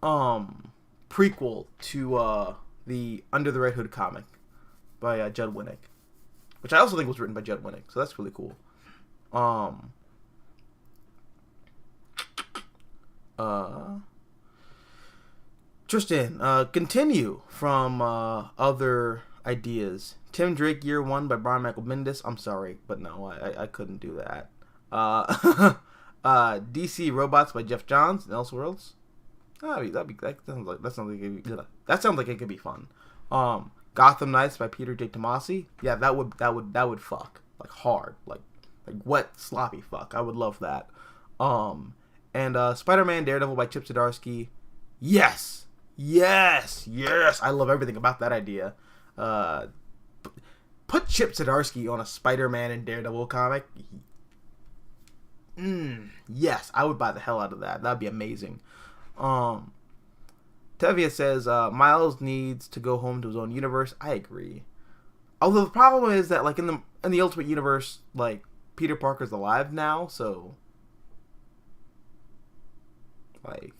prequel to the Under the Red Hood comic by Judd Winnick, which I also think was written by Judd Winnick, so that's really cool. Tristan, continue from other ideas. Tim Drake Year One by Brian Michael Bendis. I'm sorry, but no, I couldn't do that. DC Robots by Jeff Johns and Elseworlds. That sounds like it could be fun. Gotham Knights by Peter J. Tomasi. Yeah, that would fuck like hard, like wet sloppy fuck. I would love that. And Spider-Man Daredevil by Chip Zdarsky. Yes. I love everything about that idea. Put Chip Zdarsky on a Spider-Man and Daredevil comic. Yes, I would buy the hell out of that. That'd be amazing. Tevia says Miles needs to go home to his own universe. I agree. Although the problem is that like in the Ultimate Universe, like Peter Parker's alive now, so like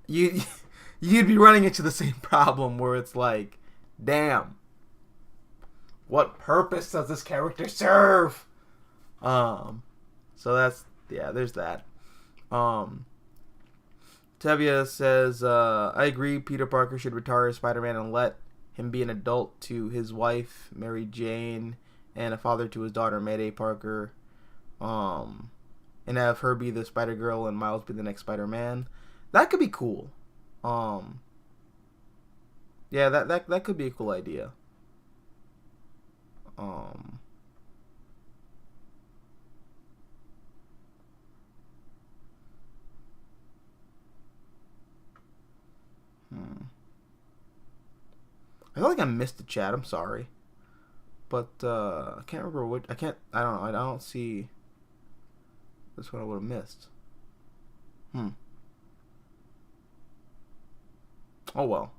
you'd be running into the same problem where it's like, damn, what purpose does this character serve? So that's, yeah, there's that. Tevia says, I agree, Peter Parker should retire as Spider-Man and let him be an adult to his wife, Mary Jane, and a father to his daughter, Mayday Parker, and have her be the Spider-Girl and Miles be the next Spider-Man. That could be cool. Yeah, that could be a cool idea. I feel like I missed the chat. I'm sorry, but I can't remember what. I don't know. I don't see. That's what I would have missed. Oh well.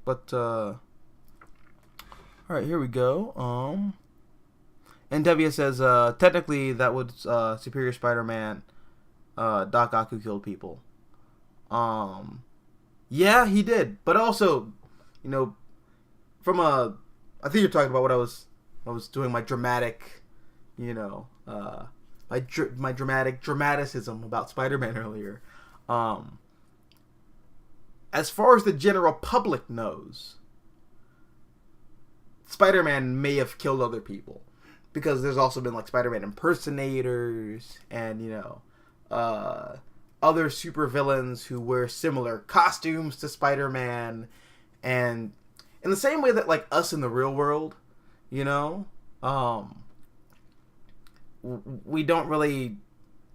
But all right, here we go. And Devia says, technically that was Superior Spider-Man. Doc Ock who killed people. Yeah, he did. But also, you know, I think you're talking about what I was doing my dramatic, you know, my dramatic dramaticism about Spider-Man earlier. As far as the general public knows, Spider-Man may have killed other people, because there's also been like Spider-Man impersonators and, you know, other supervillains who wear similar costumes to Spider-Man, and in the same way that like us in the real world, you know, we don't really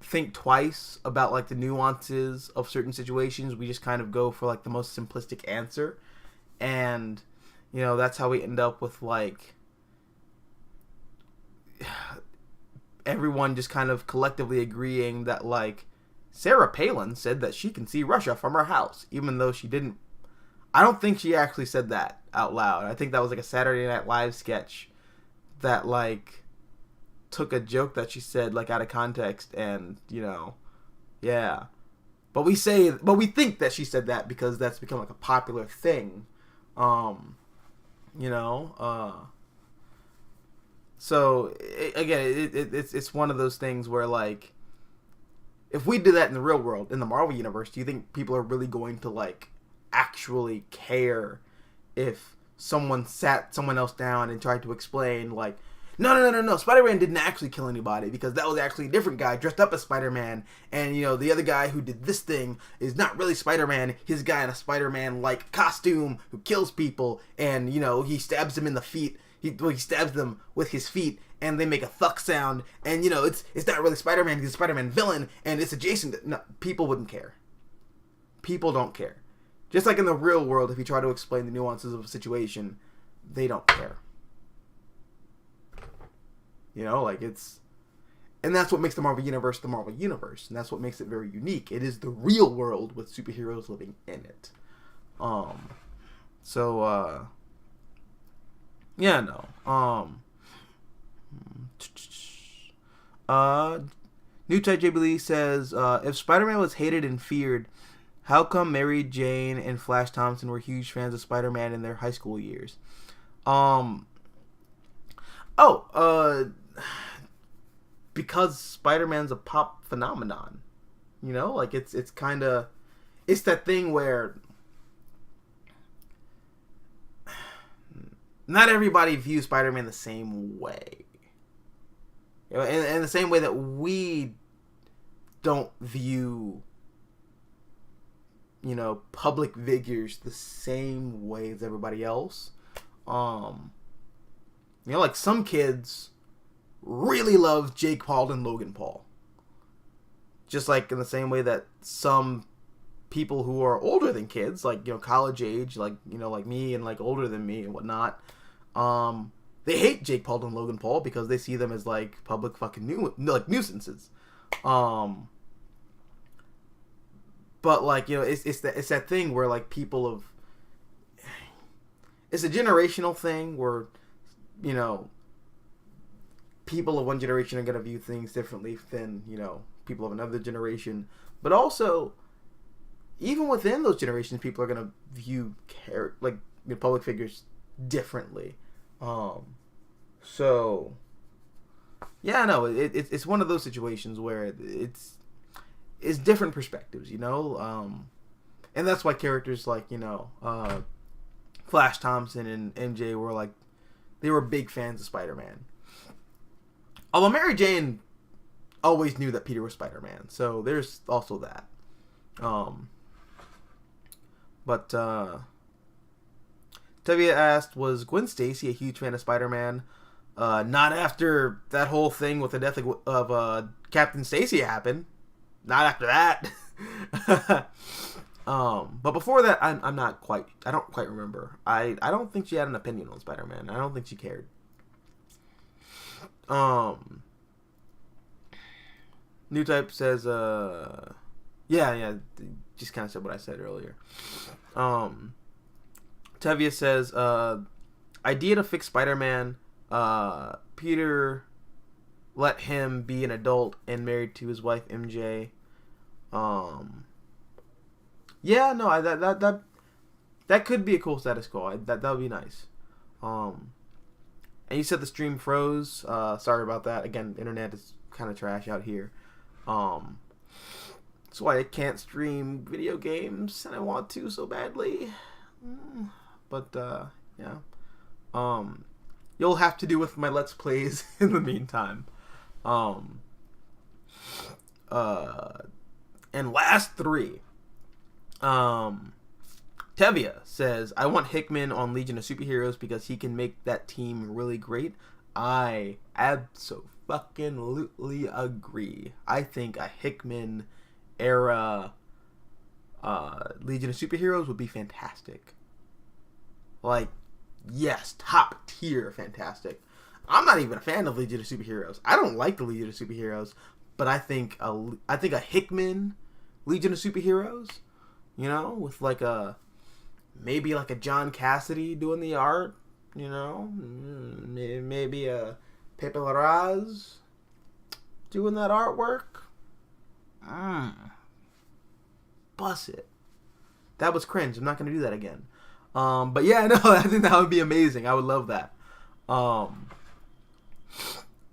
think twice about like the nuances of certain situations. We just kind of go for like the most simplistic answer, and you know, that's how we end up with like everyone just kind of collectively agreeing that like Sarah Palin said that she can see Russia from her house, even though she didn't. I don't think she actually said that out loud. I think that was like a Saturday Night Live sketch that like took a joke that she said like out of context, and you know, yeah. But we think that she said that because that's become like a popular thing, you know. So again, it's one of those things where like, if we did that in the real world, in the Marvel universe, do you think people are really going to like actually care if someone sat someone else down and tried to explain like, no, Spider-Man didn't actually kill anybody because that was actually a different guy dressed up as Spider-Man, and you know, the other guy who did this thing is not really Spider-Man, he's a guy in a Spider-Man like costume who kills people, and you know, he stabs them in the feet. He stabs them with his feet, and they make a thuck sound, and you know it's not really Spider-Man, he's a Spider-Man villain, and it's adjacent to, no, people wouldn't care. People don't care. Just like in the real world, if you try to explain the nuances of a situation, they don't care. You know, like it's... And that's what makes the Marvel Universe the Marvel Universe. And that's what makes it very unique. It is the real world with superheroes living in it. Yeah, no. New Type JB Lee says, if Spider-Man was hated and feared, how come Mary Jane and Flash Thompson were huge fans of Spider-Man in their high school years? Because Spider-Man's a pop phenomenon. You know, like it's kind of, it's that thing where not everybody views Spider-Man the same way. You know, in the same way that we don't view, you know, public figures the same way as everybody else. You know, like some kids really love Jake Paul and Logan Paul. Just like in the same way that some people who are older than kids, like, you know, college age, like, you know, like me and like older than me and whatnot, they hate Jake Paul and Logan Paul because they see them as like public fucking nuisances. But like, you know, it's that thing where like people of, it's a generational thing where, you know, people of one generation are going to view things differently than, you know, people of another generation. But also, even within those generations, people are going to view like, you know, public figures differently. So yeah, no, it's one of those situations where it's different perspectives, you know. And that's why characters like, you know, Flash Thompson and MJ were like, they were big fans of Spider-Man. Although Mary Jane always knew that Peter was Spider-Man, so there's also that. But Tevia asked, was Gwen Stacy a huge fan of Spider-Man? Not after that whole thing with the death of Captain Stacy happened. Not after that. But before that, I don't quite remember. I don't think she had an opinion on Spider-Man. I don't think she cared. New Type says, yeah, just kind of said what I said earlier. Tevia says, idea to fix Spider-Man, Peter let him be an adult and married to his wife MJ. Yeah, no, that could be a cool status quo. That would be nice. And you said the stream froze. Sorry about that. Again, internet is kind of trash out here. That's why I can't stream video games, and I want to so badly. But yeah. You'll have to do with my Let's Plays in the meantime. And last three. Tevia says, I want Hickman on Legion of Superheroes because he can make that team really great. I absolutely agree. I think a Hickman era Legion of Superheroes would be fantastic. Like, yes, top tier fantastic. I'm not even a fan of Legion of Superheroes. I don't like the Legion of Superheroes, but I think a Hickman Legion of Superheroes, you know, with like maybe like a John Cassidy doing the art, you know, maybe a Pepe Larraz doing that artwork. Bust it. That was cringe. I'm not going to do that again. But yeah, no, I think that would be amazing. I would love that.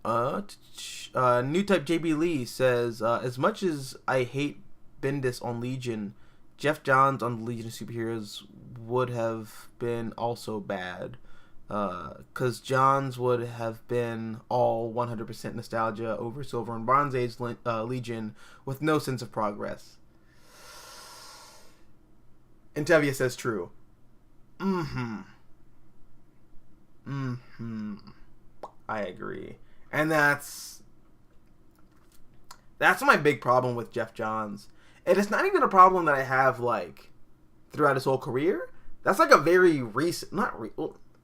New Type JB Lee says, as much as I hate Bendis on Legion, Jeff Johns on the Legion of Superheroes would have been also bad. Because Johns would have been all 100% nostalgia over Silver and Bronze Age Legion with no sense of progress. And Tevia says true. I agree. And that's my big problem with Jeff Johns. And it's not even a problem that I have, like, throughout his whole career. That's, like, a very recent...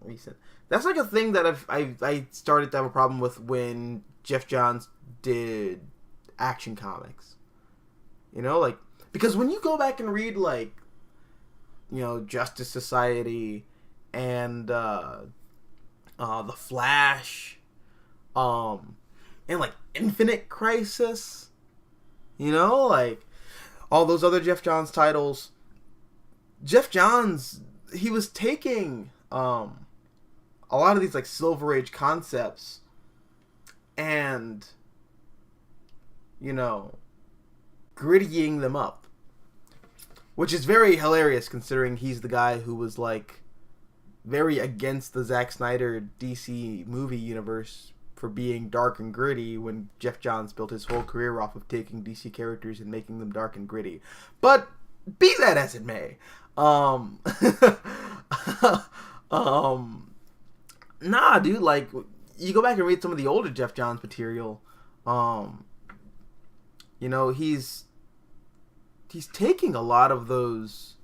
recent. That's, like, a thing that I started to have a problem with when Jeff Johns did Action Comics. You know, like... Because when you go back and read, like, you know, Justice Society and The Flash, and, like, Infinite Crisis, you know, like, all those other Jeff Johns titles, Jeff Johns, he was taking a lot of these, like, Silver Age concepts and, you know, grittying them up. Which is very hilarious considering he's the guy who was, like, very against the Zack Snyder DC movie universe for being dark and gritty when Jeff Johns built his whole career off of taking DC characters and making them dark and gritty. But be that as it may, nah, dude, like, you go back and read some of the older Jeff Johns material, you know, he's taking a lot of those,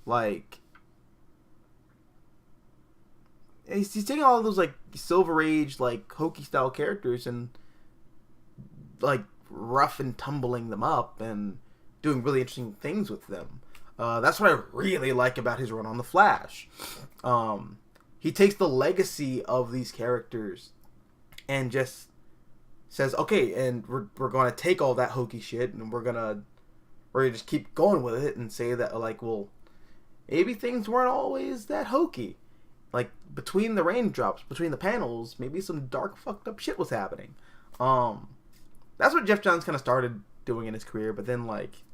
like, he's taking all of those, like, Silver Age, like, hokey style characters and, like, rough and tumbling them up and doing really interesting things with them. That's what I really like about his run on The Flash. He takes the legacy of these characters and just says, okay, and we're going to take all that hokey shit and we're going to just keep going with it and say that, like, well, maybe things weren't always that hokey. Like, between the raindrops, between the panels, maybe some dark, fucked up shit was happening. That's what Jeff Johns kind of started doing in his career, but then, like,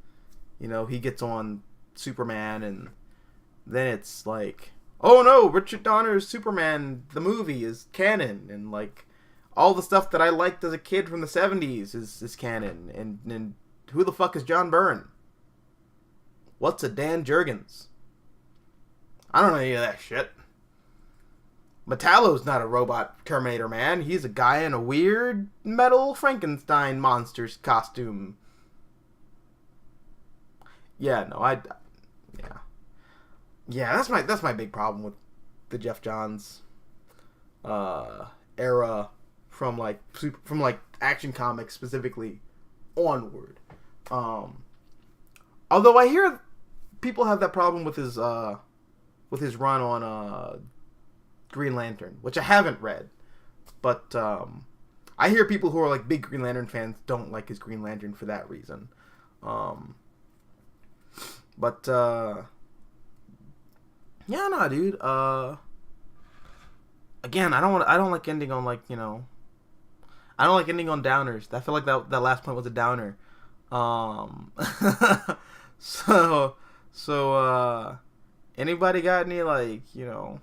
you know, he gets on Superman, and then it's like, oh no, Richard Donner's Superman, the movie, is canon, and, like, all the stuff that I liked as a kid from the 70s is canon, and who the fuck is John Byrne? What's a Dan Jurgens? I don't know any of that shit. Metallo's not a robot Terminator man. He's a guy in a weird metal Frankenstein monster's costume. Yeah, no, yeah, that's my big problem with the Jeff Johns era from like Action Comics specifically onward. Although I hear people have that problem with his run on Green Lantern, which I haven't read, but I hear people who are like big Green Lantern fans don't like his Green Lantern for that reason. But yeah, no, dude. Again, I don't like ending on, like, you know, I don't like ending on downers. I feel like that last point was a downer. So anybody got any, like, you know,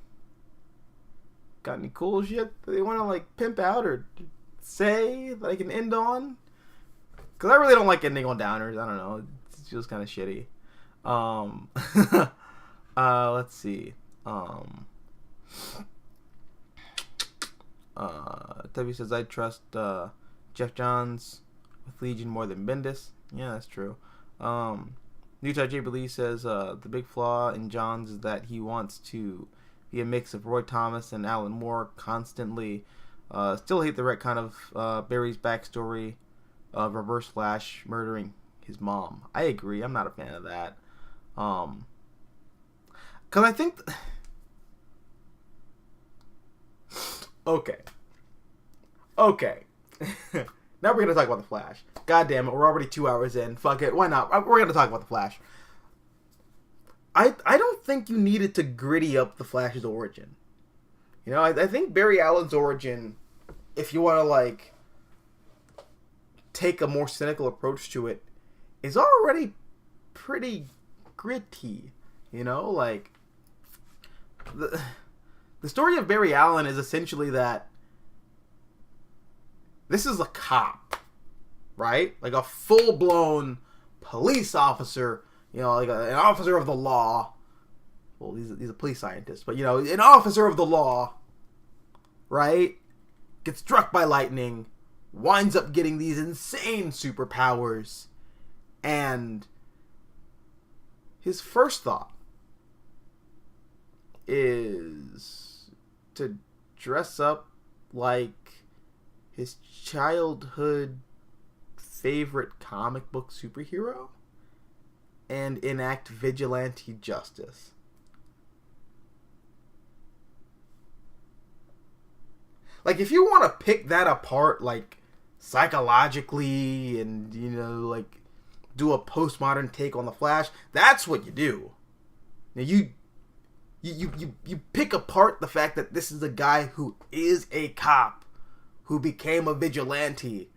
got any cool shit that they want to, like, pimp out or say that I can end on? Because I really don't like ending on downers. I don't know. It feels kind of shitty. Let's see. W says, I trust Jeff Johns with Legion more than Bendis. Yeah, that's true. Utah J. Lee says, the big flaw in Johns is that he wants to be a mix of Roy Thomas and Alan Moore constantly. Still hate the retcon of Barry's backstory of Reverse Flash murdering his mom. I agree. I'm not a fan of that. Because I think... Okay. Now we're going to talk about The Flash. God damn it, we're already 2 hours in. Fuck it, why not? We're going to talk about The Flash. I don't think you needed to gritty up The Flash's origin. You know, I think Barry Allen's origin, if you want to, like, take a more cynical approach to it, is already pretty gritty. You know, like, the story of Barry Allen is essentially that this is a cop, right? Like a full-blown police officer, you know, like an officer of the law. Well, he's a police scientist, but, you know, an officer of the law, right? gets struck by lightning, winds up getting these insane superpowers, and his first thought is to dress up like his childhood favorite comic book superhero and enact vigilante justice. Like, if you want to pick that apart, like, psychologically and, you know, like, do a postmodern take on the Flash, that's what you do. Now, you pick apart the fact that this is a guy who is a cop, who became a vigilante,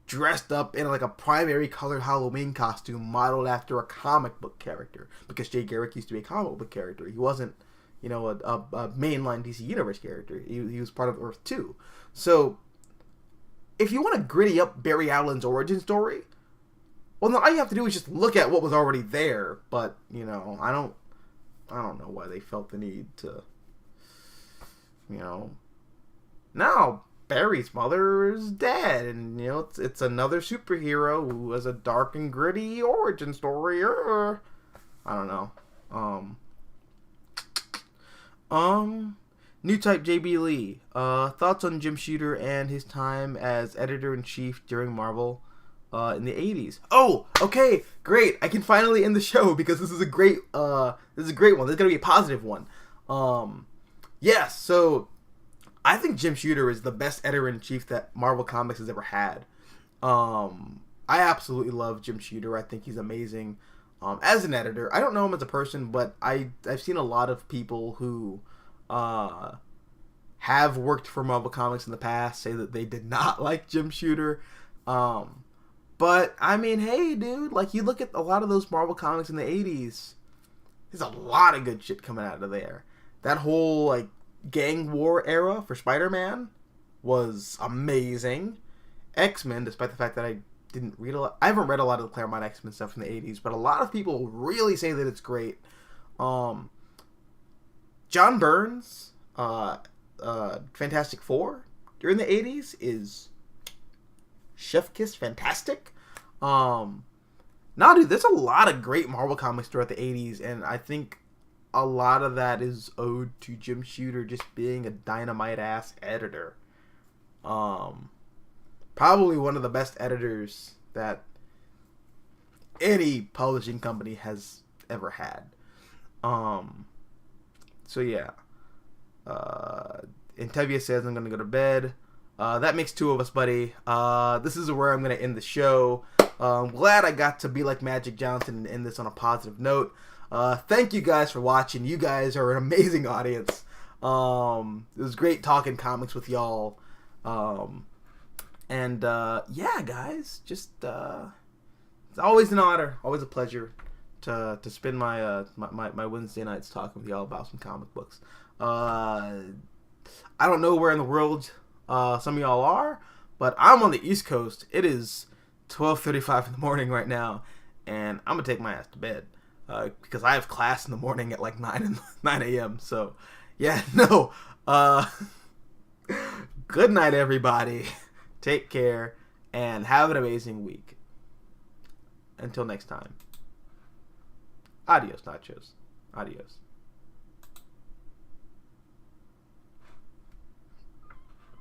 dressed up in, like, a primary colored Halloween costume modeled after a comic book character. Because Jay Garrick used to be a comic book character. He wasn't, you know, a mainline DC Universe character. He was part of Earth 2. So, if you want to gritty up Barry Allen's origin story, well, then all you have to do is just look at what was already there. But, you know, I don't know why they felt the need to, you know. Now, Barry's mother is dead, and, you know, it's another superhero who has a dark and gritty origin story. I don't know. New type JB Lee. Thoughts on Jim Shooter and his time as editor-in-chief during Marvel in the 80s. Oh, okay, great. I can finally end the show because this is a great one. This is going to be a positive one. Yes, so I think Jim Shooter is the best editor-in-chief that Marvel Comics has ever had. I absolutely love Jim Shooter. I think he's amazing. As an editor, I don't know him as a person, but I've seen a lot of people who have worked for Marvel Comics in the past say that they did not like Jim Shooter. But, I mean, hey, dude, like, you look at a lot of those Marvel Comics in the 80s, there's a lot of good shit coming out of there. That whole, like, gang war era for Spider-Man was amazing. X-Men, despite the fact that I haven't read a lot of the Claremont X-Men stuff from the 80s, but a lot of people really say that it's great. John Byrne's Fantastic Four during the 80s is chef kiss fantastic. Dude, there's a lot of great Marvel comics throughout the 80s, and I think a lot of that is owed to Jim Shooter just being a dynamite-ass editor. Probably one of the best editors that any publishing company has ever had. So yeah. Intevia says I'm gonna go to bed. That makes two of us, buddy. This is where I'm gonna end the show. I'm glad I got to be like Magic Johnson and end this on a positive note. Thank you guys for watching. You guys are an amazing audience. It was great talking comics with y'all. Yeah, guys, just it's always an honor, always a pleasure to spend my my Wednesday nights talking with y'all about some comic books. I don't know where in the world some of y'all are, but I'm on the East Coast. It is 12:35 in the morning right now, and I'm gonna take my ass to bed because I have class in the morning at like 9 a.m. So yeah, no. Good night, everybody. Take care and have an amazing week. Until next time. Adios, nachos. Adios.